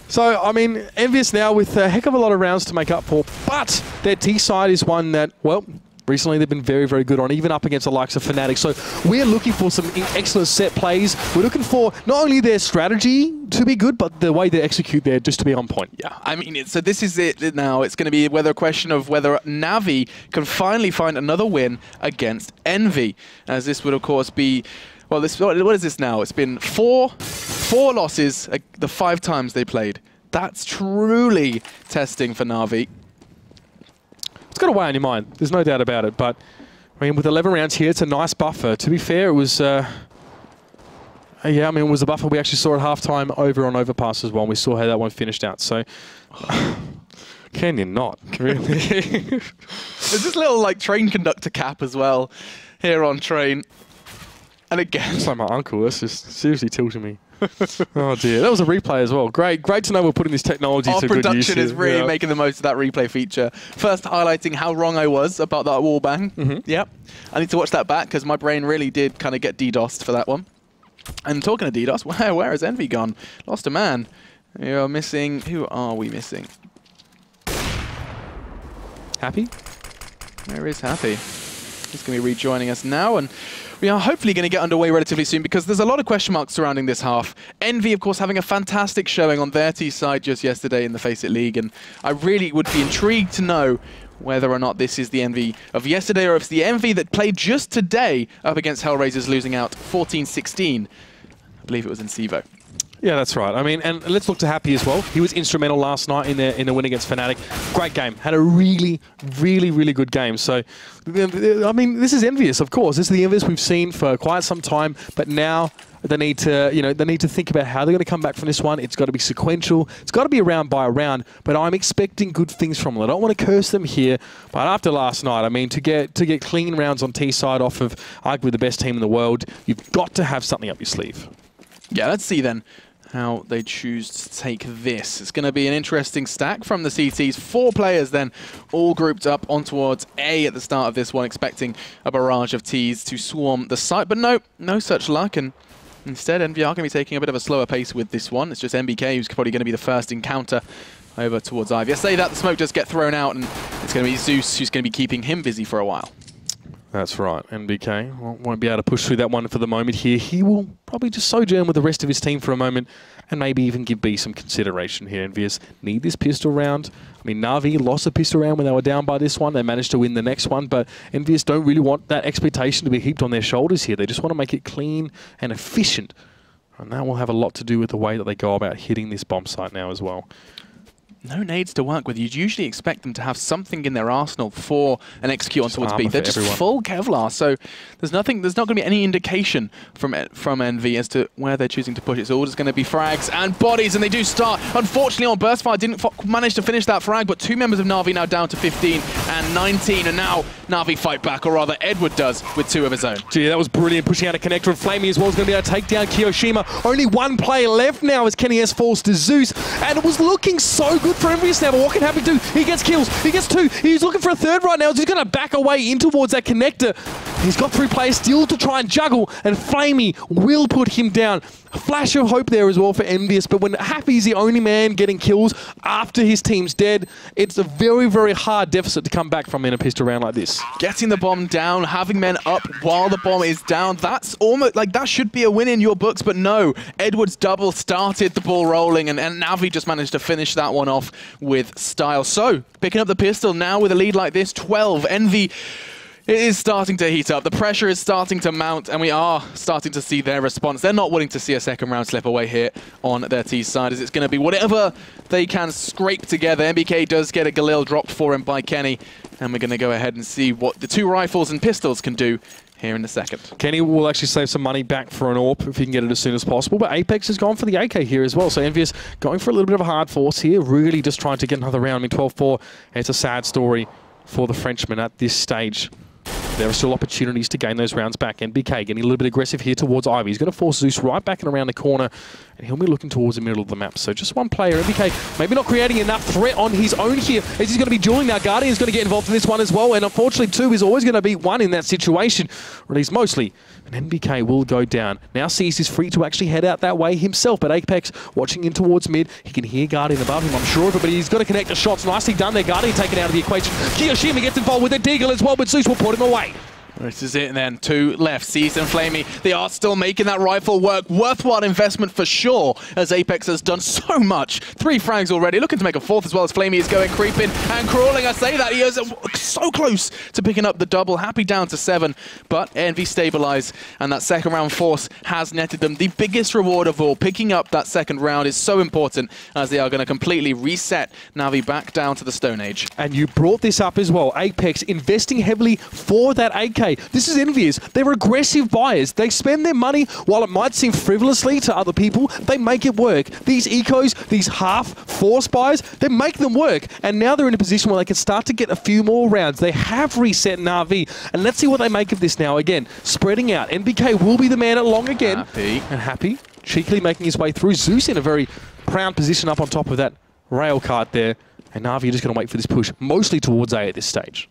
So, I mean, EnVyUS now with a heck of a lot of rounds to make up for, but their T side is one that, well, recently they've been very, very good on, even up against the likes of Fnatic. So we're looking for some excellent set plays. We're looking for not only their strategy to be good, but the way they execute there just to be on point. Yeah, I mean, so this is it now. It's going to be a question of whether NaVi can finally find another win against Envy, as this would, of course, be... Well, what is this now? It's been four losses the 5 times they played. That's truly testing for NaVi. It's got to weigh on your mind. There's no doubt about it. But, I mean, with 11 rounds here, it's a nice buffer. To be fair, it was... yeah, I mean, it was a buffer we actually saw at halftime over on Overpass as well. And we saw how that one finished out. So... Can you not? Really? There's this little, like, train conductor cap as well here on train. And again... It's like my uncle. That's just seriously tilting me. Oh dear, that was a replay as well. Great to know we're putting this technology to good use. Our production is really making the most of that replay feature. First highlighting how wrong I was about that wall bang. Yep. I need to watch that back because my brain really did kind of get DDoSed for that one. And talking of DDoS, where has Envy gone? Lost a man. You're missing... Who are we missing? Happy? Where is Happy? He's going to be rejoining us now, and we are hopefully going to get underway relatively soon because there's a lot of question marks surrounding this half. Envy, of course, having a fantastic showing on their T side just yesterday in the FACEIT League, and I really would be intrigued to know whether or not this is the Envy of yesterday or if it's the Envy that played just today up against Hellraisers, losing out 14-16. I believe it was in Sivo. Yeah, that's right. I mean, and let's look to Happy as well. He was instrumental last night in the win against Fnatic. Great game. Had a really, really, really good game. So, I mean, this is EnVyUS, of course. This is the EnVyUS we've seen for quite some time, but now they need to, they need to think about how they're going to come back from this one. It's got to be sequential. It's got to be round by round, but I'm expecting good things from them. I don't want to curse them here, but after last night, I mean, to get clean rounds on T side off of arguably the best team in the world, you've got to have something up your sleeve. Yeah, let's see then how they choose to take this. It's going to be an interesting stack from the CTs. 4 players then all grouped up on towards A at the start of this one, expecting a barrage of Ts to swarm the site. But no such luck, and instead Envy are going to be taking a bit of a slower pace with this one. It's just MBK who's probably going to be the first encounter over towards Ivy. I say that, the smoke does get thrown out, and it's going to be Zeus who's going to be keeping him busy for a while. That's right. MBK won't be able to push through that one for the moment here. He will probably just sojourn with the rest of his team for a moment and maybe even give B some consideration here. EnVyUS need this pistol round. I mean, NaVi lost a pistol round when they were down by this one. They managed to win the next one, but EnVyUS don't really want that expectation to be heaped on their shoulders here. They just want to make it clean and efficient. And that will have a lot to do with the way that they go about hitting this bomb site now as well. No nades to work with. You'd usually expect them to have something in their arsenal for an execute on towards B. They're just full Kevlar, so there's not going to be any indication from Envy as to where they're choosing to push. It's all just going to be frags and bodies, and they do start. Unfortunately, on Burstfire, didn't manage to finish that frag, but 2 members of NaVi now down to 15 and 19, and now NaVi fight back, or rather Edward does with 2 of his own. Gee, that was brilliant, pushing out a connector, and Flamey as well is going to be able to take down Kiyoshima. Only 1 player left now as Kenny S falls to Zeus, and it was looking so good for EnVyUS now, but what can happen to? He gets kills, he gets 2, he's looking for a 3rd right now, he's going to back away in towards that connector. He's got 3 players still to try and juggle, and Flamey will put him down. A flash of hope there as well for EnVyUS, but when Happy's the only man getting kills after his team's dead, it's a very, very hard deficit to come back from in a pistol round like this. Getting the bomb down, having men up while the bomb is down, that's almost like that should be a win in your books, but no. Edwards double started the ball rolling, and NaVi just managed to finish that one off with style. So, picking up the pistol now with a lead like this, 12. Envy, it is starting to heat up. The pressure is starting to mount, and we are starting to see their response. They're not willing to see a 2nd round slip away here on their T side, as it's going to be whatever they can scrape together. MBK does get a Galil dropped for him by Kenny, and we're going to go ahead and see what the 2 rifles and pistols can do here in a second. Kenny will actually save some money back for an AWP if he can get it as soon as possible, but Apex has gone for the AK here as well, so EnVyUS going for a little bit of a hard force here, really just trying to get another round. I mean, 12-4, it's a sad story for the Frenchman at this stage. There are still opportunities to gain those rounds back. NBK getting a little bit aggressive here towards Ivy. He's going to force Zeus right back and around the corner, and he'll be looking towards the middle of the map. So just 1 player. NBK maybe not creating enough threat on his own here, as he's going to be dueling now. Guardian's going to get involved in this one as well, and unfortunately 2 is always going to be 1 in that situation, or at least mostly. And NBK will go down. Now sees he's free to actually head out that way himself, but Apex watching in towards mid. He can hear Guardian above him, I'm sure of it, but he's got to connect the shots. Nicely done there. Guardian taken out of the equation. Kiyoshima gets involved with a Deagle as well, but Zeus will put him away. This is it, and then 2 left. Season Flamey, they are still making that rifle work. Worthwhile investment for sure, as Apex has done so much. 3 frags already, looking to make a 4th as well, as Flamey is going creeping and crawling. I say that, he is so close to picking up the double. Happy down to 7, but Envy stabilize, and that 2nd round force has netted them the biggest reward of all. Picking up that 2nd round is so important, as they are going to completely reset NaVi back down to the Stone Age. And you brought this up as well, Apex investing heavily for that AK. This is EnVyUS. They're aggressive buyers. They spend their money, while it might seem frivolously to other people, they make it work. These ecos, these half-force buyers, they make them work. And now they're in a position where they can start to get a few more rounds. They have reset NaVi. And let's see what they make of this now. Again, spreading out. NBK will be the man at long again. Happy, cheekily making his way through. Zeus in a very proud position up on top of that rail cart there. And NaVi are just going to wait for this push, mostly towards A at this stage.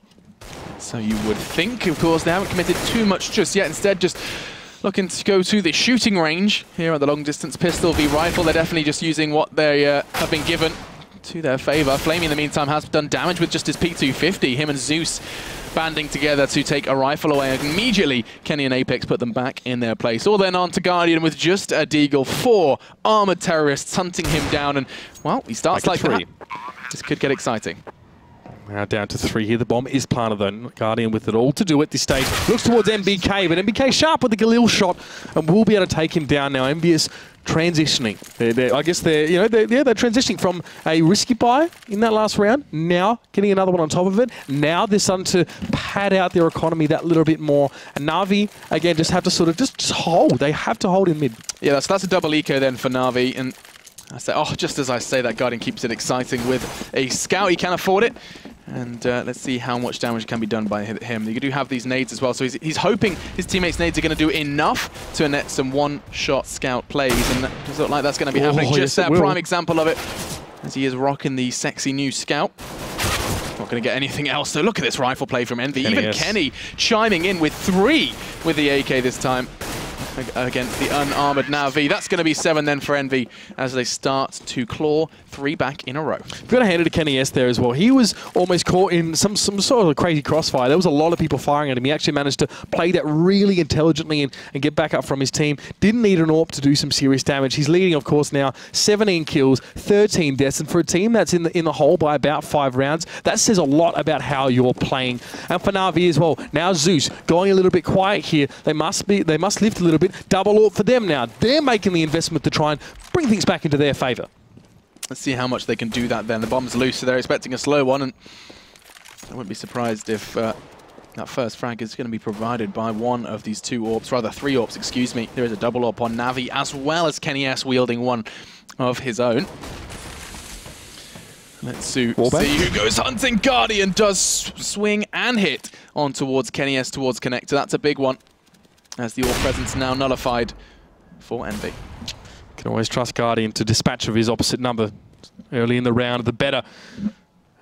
So you would think, of course, they haven't committed too much just yet. Instead, just looking to go to the shooting range here at the long-distance pistol v rifle. They're definitely just using what they have been given to their favor. Flamey, in the meantime, has done damage with just his P250. Him and Zeus banding together to take a rifle away. And immediately, Kenny and Apex put them back in their place. All then on to Guardian with just a Deagle. 4 armored terrorists hunting him down. And, well, he starts like that. This could get exciting. Now down to 3 here. The bomb is planted though. Guardian with it all to do at this stage. Looks towards MBK, but MBK sharp with the Galil shot and will be able to take him down now. EnVyUS transitioning. I guess they're transitioning from a risky buy in that last round, now getting another one on top of it. Now they're starting to pad out their economy that little bit more. And NaVi, again, just have to sort of just hold. They have to hold in mid. Yeah, that's a double eco then for NaVi. And I say, just as I say that, Guardian keeps it exciting with a scout. He can afford it. And let's see how much damage can be done by him. You do have these nades as well, so he's hoping his teammates' nades are going to do enough to net some one-shot scout plays, and that does look like that's going to be happening. Just a prime example of it, as he is rocking the sexy new scout. Not going to get anything else, so look at this rifle play from Envy. Even Kenny chiming in with 3 with the AK this time against the unarmored NaVi. That's going to be 7 then for Envy as they start to claw 3 back in a row. I've got to hand it to Kenny S there as well. He was almost caught in some sort of a crazy crossfire. There was a lot of people firing at him. He actually managed to play that really intelligently and get back up from his team. Didn't need an AWP to do some serious damage. He's leading, of course, now 17 kills, 13 deaths, and for a team that's in the hole by about 5 rounds, that says a lot about how you're playing. And for NaVi as well, now Zeus going a little bit quiet here. They must lift a little bit. Double AWP for them now. They're making the investment to try and bring things back into their favor. Let's see how much they can do that then. The bomb's loose, so they're expecting a slow one, and I wouldn't be surprised if that first frag is going to be provided by one of these 2 AWPs, rather 3 AWPs, excuse me. There is a double AWP on NaVi, as well as Kenny S wielding one of his own. Let's see who goes hunting. Guardian does swing and hit on towards Kenny S towards Connector. That's a big one, as the AWP presence now nullified for Envy. Can always trust Guardian to dispatch of his opposite number early in the round, the better.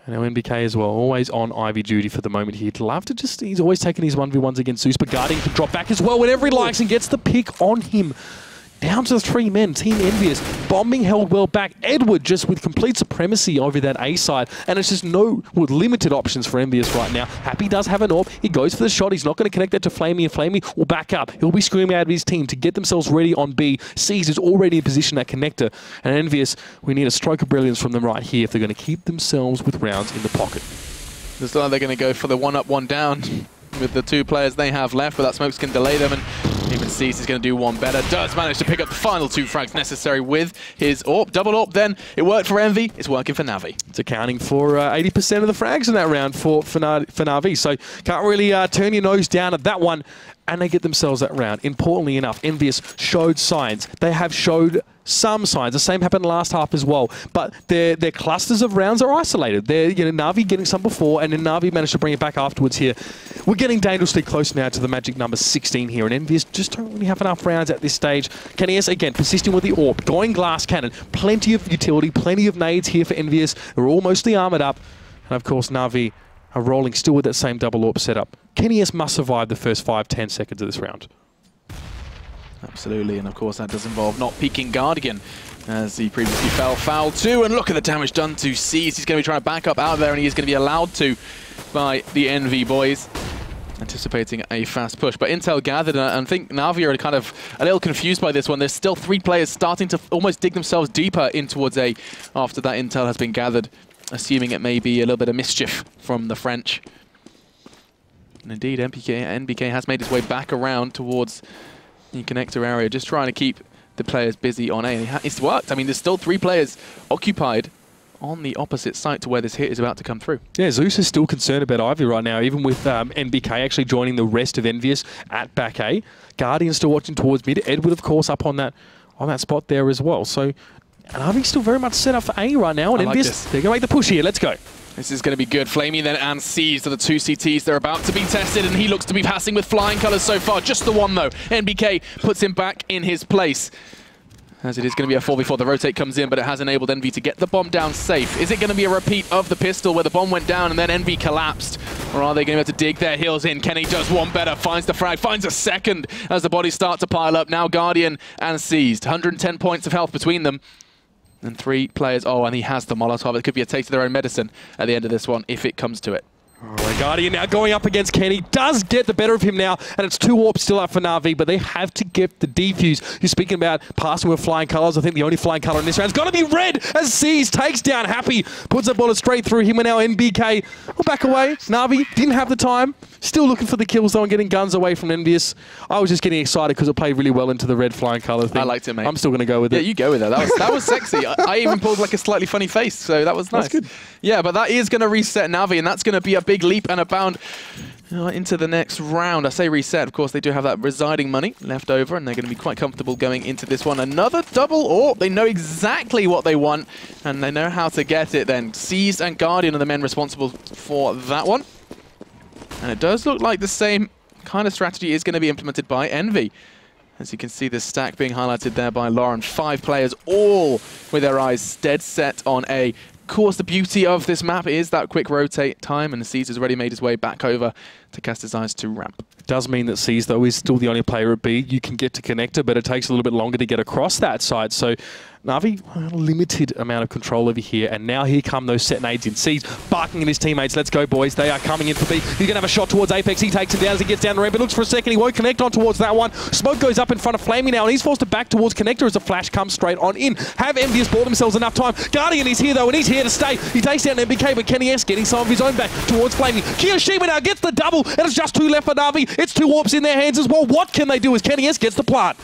And now NBK as well, always on Ivy duty for the moment. He'd love to just, he's always taking his 1v1s against Zeus, but Guardian can drop back as well whenever he likes and gets the pick on him. Down to 3 men, Team EnVyUS. Bombing held well back. Edward just with complete supremacy over that A side. And it's just with limited options for EnVyUS right now. Happy does have an AWP. He goes for the shot. He's not going to connect that to Flamey, and Flamey will back up. He'll be screaming out of his team to get themselves ready on B. Sees is already in position at Connector. And EnVyUS, we need a stroke of brilliance from them right here if they're going to keep themselves with rounds in the pocket. Looks like they're going to go for the 1 up, 1 down with the 2 players they have left, but that smokes can delay them, and even Cease is going to do one better. Does manage to pick up the final 2 frags necessary with his AWP. Double AWP then. It worked for Envy. It's working for NaVi. It's accounting for 80% of the frags in that round for NaVi. So can't really turn your nose down at that one. And they get themselves that round. Importantly enough, EnVyUS showed signs. They have showed some signs. The same happened last half as well. But their clusters of rounds are isolated. They're, NaVi getting some before, and then NaVi managed to bring it back afterwards here. We're getting dangerously close now to the magic number 16 here, and EnVyUS just don't really have enough rounds at this stage. Kenny S, again, persisting with the AWP, going glass cannon. Plenty of utility, plenty of nades here for EnVyUS. They're all mostly armored up. And of course, NaVi are rolling still with that same double AWP setup. Kenny S must survive the first 5-10 seconds of this round. Absolutely, and of course that does involve not peeking Guardian, as he previously fell foul too. And look at the damage done to Cease. He's going to be trying to back up out of there, and he's going to be allowed to by the Envy boys, anticipating a fast push. But intel gathered, and I think NaVi are kind of a little confused by this one. There's still 3 players starting to almost dig themselves deeper in towards A after that intel has been gathered, assuming it may be a little bit of mischief from the French. And indeed, NBK has made his way back around towards the connector area, just trying to keep the players busy on A. It's worked. I mean, there's still 3 players occupied on the opposite side to where this hit is about to come through. Yeah, Zeus is still concerned about Ivy right now, even with NBK actually joining the rest of EnVyUS at back A. Guardian still watching towards mid. Edward, of course, up on that spot there as well. So, and Ivy's still very much set up for A right now, and EnVyUS, they're going to make the push here. Let's go. This is going to be good. Flamey then and Seized are the 2 CTs. They're about to be tested, and he looks to be passing with flying colours so far. Just the one, though. NBK puts him back in his place, as it is going to be a 4v4. The rotate comes in, but it has enabled Envy to get the bomb down safe. Is it going to be a repeat of the pistol where the bomb went down and then Envy collapsed? Or are they going to be able to dig their heels in? Kenny does one better, finds the frag, finds a second as the bodies start to pile up. Now Guardian and Seized. 110 points of health between them. And 3 players. Oh, and he has the Molotov. It could be a taste of their own medicine at the end of this one, if it comes to it. Alright, Guardian now going up against Kenny. Does get the better of him now, and it's 2 AWPs still up for NaVi, but they have to get the defuse. You're speaking about passing with flying colours. I think the only flying colour in this round is going to be red, as Seas takes down Happy, puts a bullet straight through him, and now NBK will back away. NaVi didn't have the time. Still looking for the kills, though, and getting guns away from EnVyUS. I was just getting excited because it played really well into the red flying colour thing. I liked it, mate. I'm still going to go with it. Yeah, you go with it. That was sexy. I even pulled like a slightly funny face, so that was nice. That's good. Yeah, but that is going to reset NaVi, and that's going to be a big leap and a bound into the next round. I say reset, of course, they do have that residing money left over, and they're going to be quite comfortable going into this one. Another double AWP. They know exactly what they want, and they know how to get it then. Seized and Guardian are the men responsible for that one. And it does look like the same kind of strategy is going to be implemented by Envy. As you can see, the stack being highlighted there by Lauren. 5 players, all with their eyes dead set on A. Of course, the beauty of this map is that quick rotate time, and Seized has already made his way back over to cast his eyes to ramp. It does mean that Seized, though, is still the only player at B. You can get to connector, but it takes a little bit longer to get across that side. So NaVi, a limited amount of control over here, and now here come those set nades in. Seized barking at his teammates. Let's go, boys. They are coming in for B. He's going to have a shot towards Apex. He takes him down as he gets down the ramp. It looks for a second. He won't connect on towards that one. Smoke goes up in front of Flamey now, and he's forced to back towards connector as the flash comes straight on in. Have EnVyUS bought themselves enough time? Guardian is here, though, and he's here to stay. He takes down NBK, but Kenny S getting some of his own back towards Flamey. Kiyoshima now gets the double, and it's just 2 left for NaVi. It's 2 AWPs in their hands as well. What can they do as Kenny S gets the plant?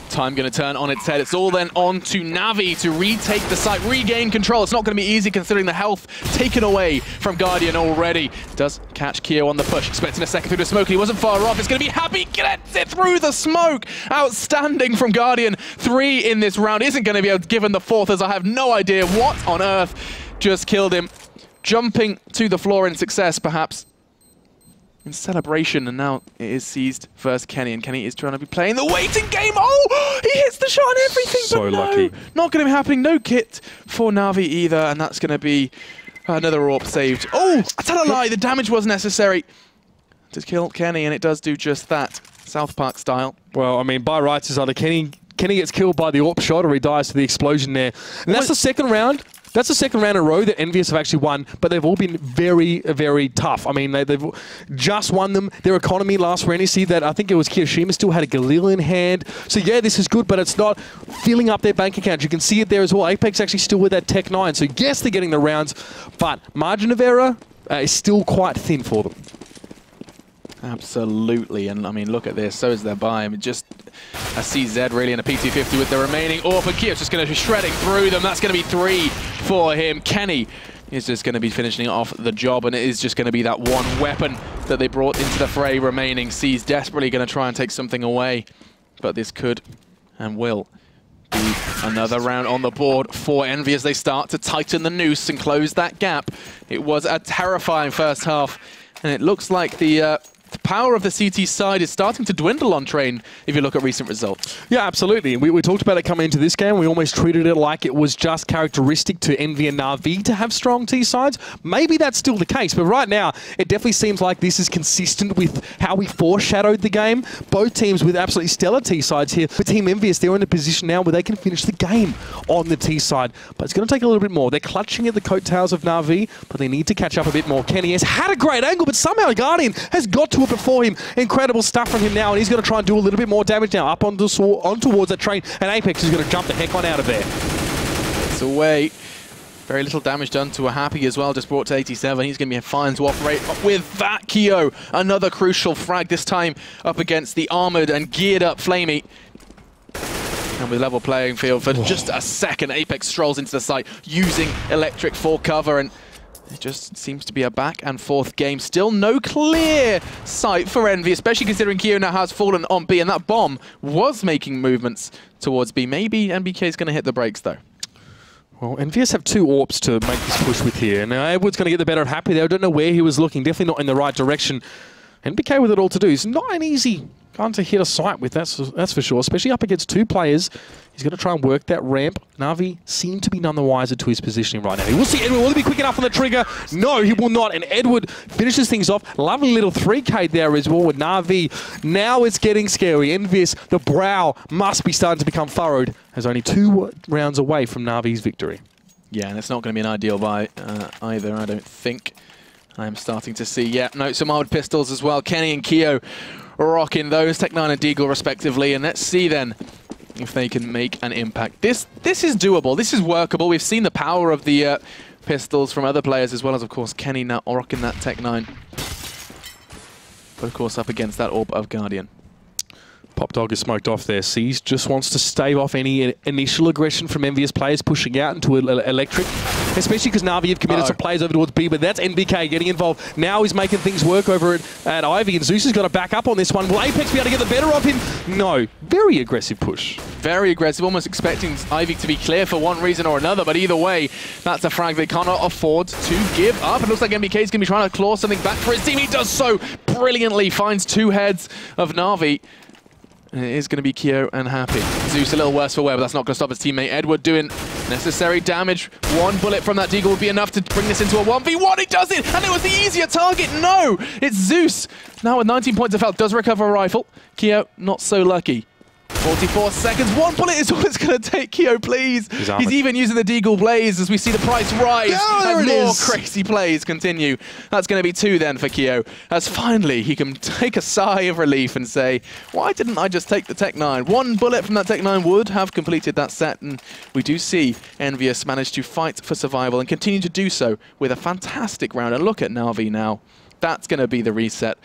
Time going to turn on its head. It's all then on to NaVi to retake the site, regain control. It's not going to be easy considering the health taken away from Guardian already. Does catch Keo on the push, expecting a second through the smoke. He wasn't far off. It's going to be Happy, gets it through the smoke. Outstanding from Guardian. 3 in this round. Isn't going to be able to give him the 4th, as I have no idea what on earth just killed him. Jumping to the floor in success, perhaps. In celebration, and now it is seized versus Kenny, and Kenny is trying to be playing the waiting game. Oh, he hits the shot and everything, So but no, lucky. not going to be happening. No kit for NaVi either, and that's going to be another AWP saved. Oh, I tell a lie, the damage was necessary to kill Kenny, and it does do just that, South Park style. Well, I mean, by rights is either Kenny gets killed by the AWP shot or he dies to the explosion there. And that's the second round. That's the second round in a row that EnVyUS have actually won, but they've all been very, very tough. I mean, they've just won them. Their economy last round, you see that, I think it was Kiyoshima still had a Galil in hand. So yeah, this is good, but it's not filling up their bank account. You can see it there as well. Apex actually still with that Tech 9. So yes, they're getting the rounds, but margin of error is still quite thin for them. Absolutely, and I mean, look at this. So is their buy. I mean, just a CZ really and a P250 with the remaining AWP. And Kiyov's just going to be shredding through them. That's going to be 3 for him. Kenny is just going to be finishing off the job, and it is just going to be that one weapon that they brought into the fray remaining. C's desperately going to try and take something away, but this could and will be another round on the board for Envy as they start to tighten the noose and close that gap. It was a terrifying first half, and it looks like the power of the CT side is starting to dwindle on Train if you look at recent results. Yeah, absolutely. We talked about it coming into this game. We almost treated it like it was just characteristic to Envy and NaVi to have strong T sides. Maybe that's still the case, but right now it definitely seems like this is consistent with how we foreshadowed the game. Both teams with absolutely stellar T sides here. For Team EnVyUS, they're in a position now where they can finish the game on the T side, but it's going to take a little bit more. They're clutching at the coattails of NaVi, but they need to catch up a bit more. Kenny has had a great angle, but somehow Guardian has got to it before him. Incredible stuff from him now, and he's going to try and do a little bit more damage now up on towards that Train, and Apex is going to jump the heck on out of there. It's away. Very little damage done to a Happy as well, just brought to 87. He's going to be fine to operate with that. Kyo, another crucial frag, this time up against the armored and geared up Flamey. And with level playing field for just a second, Apex strolls into the site using Electric for cover, and it just seems to be a back and forth game. Still no clear sight for Envy, especially considering Kyo now has fallen on B, and that bomb was making movements towards B. Maybe NBK is going to hit the brakes though. Well, EnVyUS have 2 AWPs to make this push with here. Now, Edward's going to get the better of Happy there. I don't know where he was looking. Definitely not in the right direction. NBK with it all to do. It's not an easy gun to hit a site with, that's for sure. Especially up against 2 players. He's going to try and work that ramp. NaVi seemed to be none the wiser to his positioning right now. We'll see Edward. Will he be quick enough on the trigger? No, he will not. And Edward finishes things off. Lovely little 3K there as well with NaVi. Now it's getting scary. EnVyUS, the brow must be starting to become furrowed, as only 2 rounds away from NaVi's victory. Yeah, and it's not going to be an ideal buy either, I don't think. I'm starting to see, yeah, no, some armored pistols as well. Kenny and Kyo rocking those, Tech 9 and Deagle respectively, and let's see then if they can make an impact. This is doable, this is workable. We've seen the power of the pistols from other players, as well as, of course, Kenny now rocking that Tech 9. But, of course, up against that AWP of Guardian. Pop Dog is smoked off there. Seas just wants to stave off any initial aggression from EnVyUS players pushing out into Electric, especially because NaVi have committed some players over towards B, but that's NBK getting involved. Now he's making things work over at Ivy, and Zeus has got to back up on this one. Will Apex be able to get the better of him? No. Very aggressive push. Very aggressive, almost expecting Ivy to be clear for one reason or another, but either way, that's a frag they cannot afford to give up. It looks like NBK is going to be trying to claw something back for his team. He does so brilliantly, finds 2 heads of NaVi. And it is going to be Kyo and Happy. Zeus a little worse for wear, but that's not going to stop his teammate Edward doing necessary damage. 1 bullet from that Deagle would be enough to bring this into a 1v1. He does it, and it was the easier target. No, it's Zeus. Now with 19 points of health, does recover a rifle. Kyo, not so lucky. 44 seconds. 1 bullet is all it's going to take, Kyo, please. He's even using the Deagle Blaze as we see the price rise as more crazy plays continue. That's going to be 2 then for Kyo, as finally he can take a sigh of relief and say, why didn't I just take the Tech 9? 1 bullet from that Tech 9 would have completed that set, and we do see EnVyUS manage to fight for survival and continue to do so with a fantastic round. And look at NaVi now. That's going to be the reset.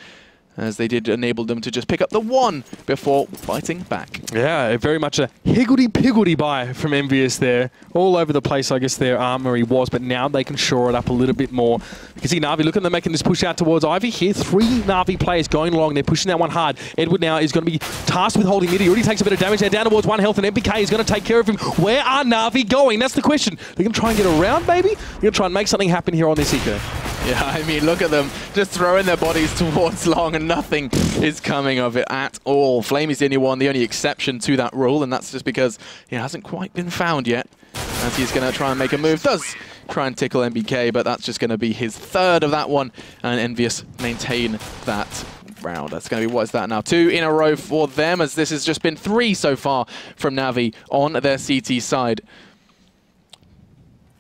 as they did enable them to just pick up the 1 before fighting back. Yeah, very much a higgledy-piggledy buy from EnVyUS there. All over the place, I guess, their armory was, but now they can shore it up a little bit more. You can see NaVi, look at them making this push out towards Ivy here. 3 NaVi players going along. They're pushing that one hard. Edward now is going to be tasked with holding mid. He already takes a bit of damage there, down towards 1 health, and NBK is going to take care of him. Where are NaVi going? That's the question. They're going to try and get around, maybe? They're going to try and make something happen here on this eco. Yeah, I mean, look at them just throwing their bodies towards long and nothing is coming of it at all. Flamey's the only one, the only exception to that rule, and that's just because he hasn't quite been found yet. As he's going to try and make a move. Does try and tickle NBK, but that's just going to be his 3rd of that one, and EnVyUS maintain that round. That's going to be, what is that now? 2 in a row for them, as this has just been 3 so far from NaVi on their CT side.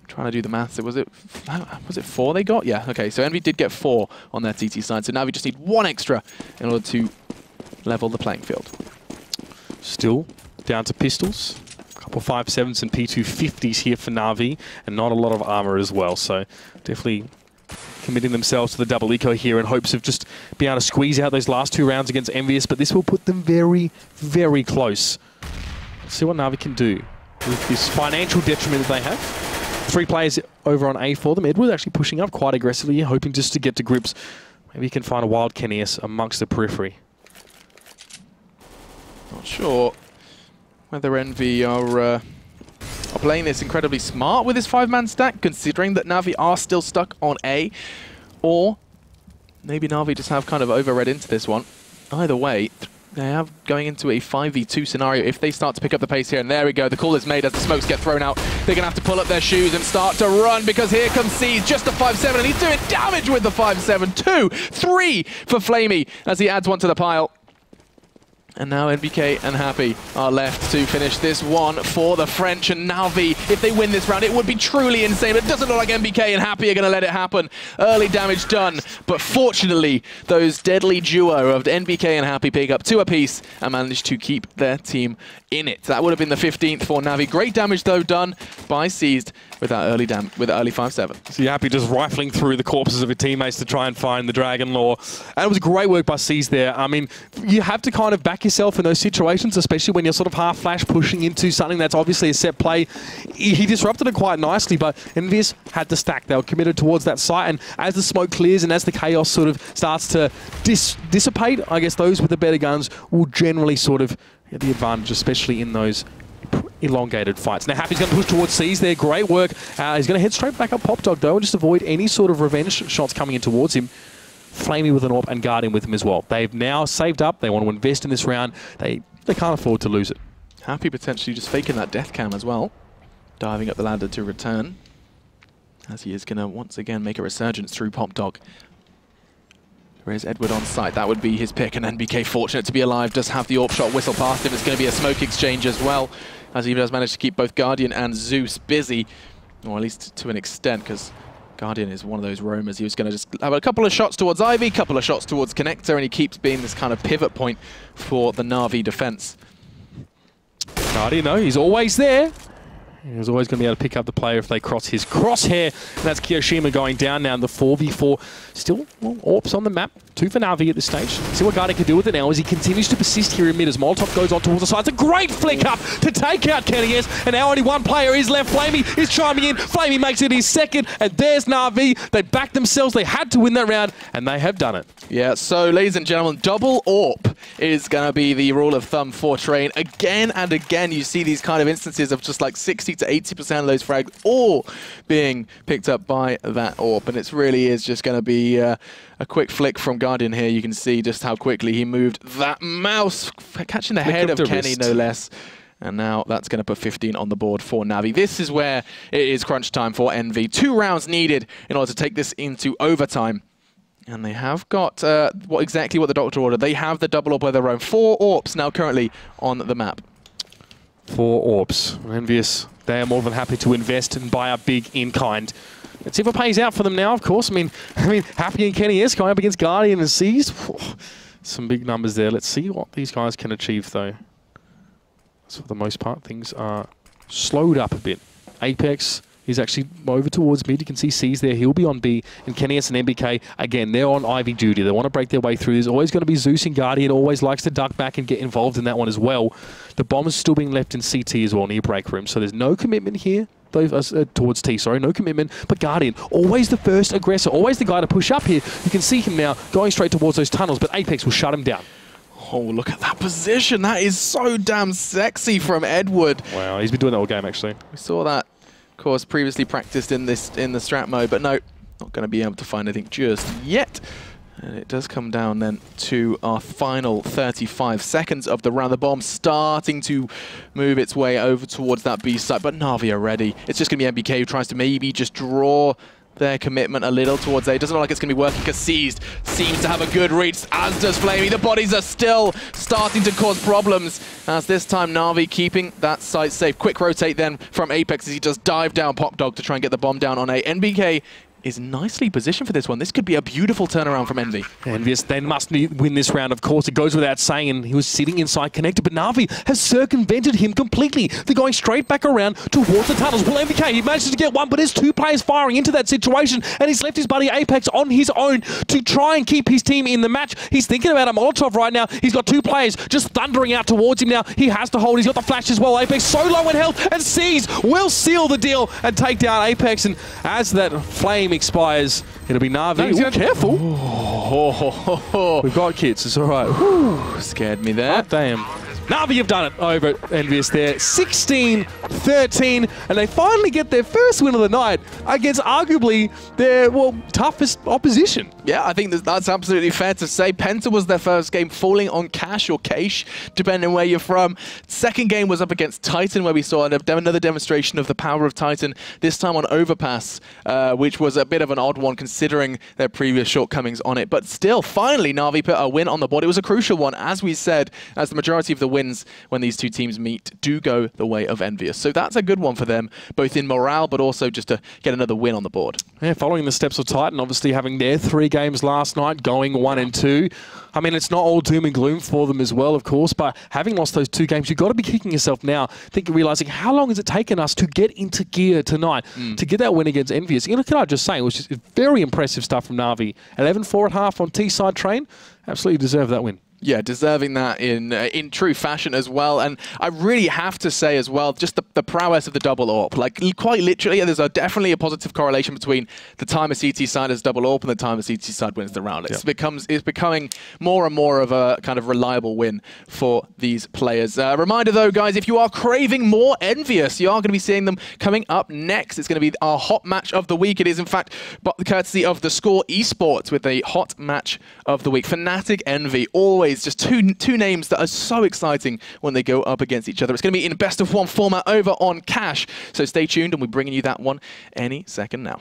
Trying to do the maths. Was it 4 they got? Yeah, okay. So Envy did get 4 on their TT side. So now we just need 1 extra in order to level the playing field. Still down to pistols. A couple 5.7s and P250s here for NaVi, and not a lot of armor as well. So definitely committing themselves to the double eco here in hopes of just being able to squeeze out those last 2 rounds against EnVyUS. But this will put them very, very close. Let's see what NaVi can do with this financial detriment that they have. 3 players over on A for them. Edward actually pushing up quite aggressively, hoping just to get to grips. Maybe he can find a wild NaVi amongst the periphery. Not sure whether Envy are playing this incredibly smart with this 5-man stack, considering that NaVi are still stuck on A, or maybe NaVi just have kind of overread into this one. Either way, they have going into a 5v2 scenario if they start to pick up the pace here. And there we go. The call is made as the smokes get thrown out. They're going to have to pull up their shoes and start to run, because here comes C's, just a 5-7, and he's doing damage with the 5-7. 2, 3 for Flamey as he adds 1 to the pile. And now NBK and Happy are left to finish this one for the French. And NaVi, if they win this round, it would be truly insane. But it doesn't look like NBK and Happy are going to let it happen. Early damage done. But fortunately, those deadly duo of NBK and Happy pick up 2 apiece and manage to keep their team in it. That would have been the 15th for NaVi. Great damage, though, done by Seized with that early 5-7. So Happy just rifling through the corpses of his teammates to try and find the Dragon Lore. And it was great work by Seized there. I mean, you have to kind of back yourself in those situations, especially when you're sort of half flash pushing into something that's obviously a set play. He disrupted it quite nicely, but EnVyUS had the stack. They were committed towards that site, and as the smoke clears and as the chaos sort of starts to dissipate, I guess those with the better guns will generally sort of get the advantage, especially in those elongated fights. Now Happy's going to push towards C's there. Great work. He's going to head straight back up Pop Dog, though, and just avoid any sort of revenge shots coming in towards him. Flamey with an AWP and Guardian with him as well. They've now saved up. They want to invest in this round. They can't afford to lose it. Happy potentially just faking that death cam as well. Diving up the ladder to return, as he is going to once again make a resurgence through Pop Dog. There is Edward on site. That would be his pick, and NBK, fortunate to be alive, does have the AWP shot whistle past him. It's going to be a smoke exchange as well, as he does manage to keep both Guardian and Zeus busy, or at least to an extent, because Guardian is one of those roamers. He was going to just have a couple of shots towards Ivy, couple of shots towards Connector, and he keeps being this kind of pivot point for the NaVi defense. Guardian, though, he's always there. He's always going to be able to pick up the player if they cross his crosshair. And that's Kiyoshima going down now in the 4v4. Still, well, AWPs on the map. 2 for NaVi at this stage. See what Guardian can do with it now as he continues to persist here in mid as Molotov goes on towards the side. It's a great flick up to take out NaVi, and now only 1 player is left. Flamey is chiming in. Flamey makes it his 2nd, and there's NaVi. They backed themselves. They had to win that round, and they have done it. Yeah, so ladies and gentlemen, double AWP is going to be the rule of thumb for Train. Again and again, you see these kind of instances of just like 60 to 80% of those frags all being picked up by that AWP, and it really is just going to be a quick flick from Guardian here. You can see just how quickly he moved that mouse, catching the head of Kenny, no less. And now that's going to put 15 on the board for NaVi. This is where it is crunch time for Envy. 2 rounds needed in order to take this into overtime. And they have got exactly what the doctor ordered. They have the double AWP of their own. 4 AWPs now currently on the map. 4 AWPs. EnVyUS, they are more than happy to invest and buy up big in kind. Let's see if it pays out for them now, of course. I mean, Happy and Kenny S going up against Guardian and Seized. Some big numbers there. Let's see what these guys can achieve, though. So for the most part, things are slowed up a bit. Apex He's actually over towards mid. You can see C's there. He'll be on B. And Kenny's and MBK, again, they're on Ivy duty. They want to break their way through. There's always going to be Zeus and Guardian. Always likes to duck back and get involved in that one as well. The bomb is still being left in CT as well, near break room. So there's no commitment here. Towards T, sorry, no commitment. But Guardian, always the first aggressor. Always the guy to push up here. You can see him now going straight towards those tunnels. But Apex will shut him down. Oh, look at that position. That is so damn sexy from Edward. Wow, he's been doing that all game, actually. We saw that, of course, previously practiced in the strat mode, but no, not going to be able to find anything just yet. And it does come down then to our final 35 seconds of the round. The bomb starting to move its way over towards that B site, but NaVi are ready. It's just going to be MBK who tries to maybe just draw their commitment a little towards A. It doesn't look like it's going to be working because Seized seems to have a good reach, as does Flamey. The bodies are still starting to cause problems, as this time NaVi keeping that site safe. Quick rotate then from Apex as he just dive down Pop Dog to try and get the bomb down on A. NBK is nicely positioned for this one. This could be a beautiful turnaround from Envy. EnVyUS then must win this round, of course. It goes without saying, and he was sitting inside connected, but NaVi has circumvented him completely. They're going straight back around towards the tunnels. Well, MVK, he manages to get one, but there's two players firing into that situation, and he's left his buddy Apex on his own to try and keep his team in the match. He's thinking about a Molotov right now. He's got two players just thundering out towards him now. He has to hold. He's got the flash as well. Apex so low in health, and Seas will seal the deal and take down Apex, and as that flame expires, it'll be NaVi. No, Careful. We've got kids. It's all right. Whew, scared me there. Oh, damn. NaVi have done it over at EnVyUS there. 16-13, and they finally get their first win of the night against arguably their, well, toughest opposition. Yeah, I think that's absolutely fair to say. Penta was their first game, falling on Cash or Cache, depending where you're from. Second game was up against Titan, where we saw another demonstration of the power of Titan, this time on Overpass, which was a bit of an odd one considering their previous shortcomings on it. But still, finally, NaVi put a win on the board. It was a crucial one, as we said, as the majority of the wins when these two teams meet do go the way of EnVyUS. So that's a good one for them, both in morale, but also just to get another win on the board. Yeah, following the steps of Titan, obviously having their 3 games last night, going 1 and 2. I mean, it's not all doom and gloom for them as well, of course, but having lost those 2 games, you've got to be kicking yourself now, realizing how long has it taken us to get into gear tonight to get that win against EnVyUS. You know, can I just say, it was just very impressive stuff from NaVi. 11-4 at half on T-side train. Absolutely deserve that win. Yeah, deserving that in true fashion as well. And I really have to say as well, just the prowess of the double AWP. Like, quite literally, there's definitely a positive correlation between the time a CT side has double AWP and the time a CT side wins the round. It's becoming more and more of a kind of reliable win for these players. Reminder though, guys, if you are craving more EnVyUS, you are going to be seeing them coming up next. It's going to be our hot match of the week. It is, in fact, courtesy of theScore eSports with a hot match of the week. Fnatic Envy, always just two names that are so exciting when they go up against each other. It's going to be in a best-of-1 format over on Cash, so stay tuned and we're bringing you that one any second now.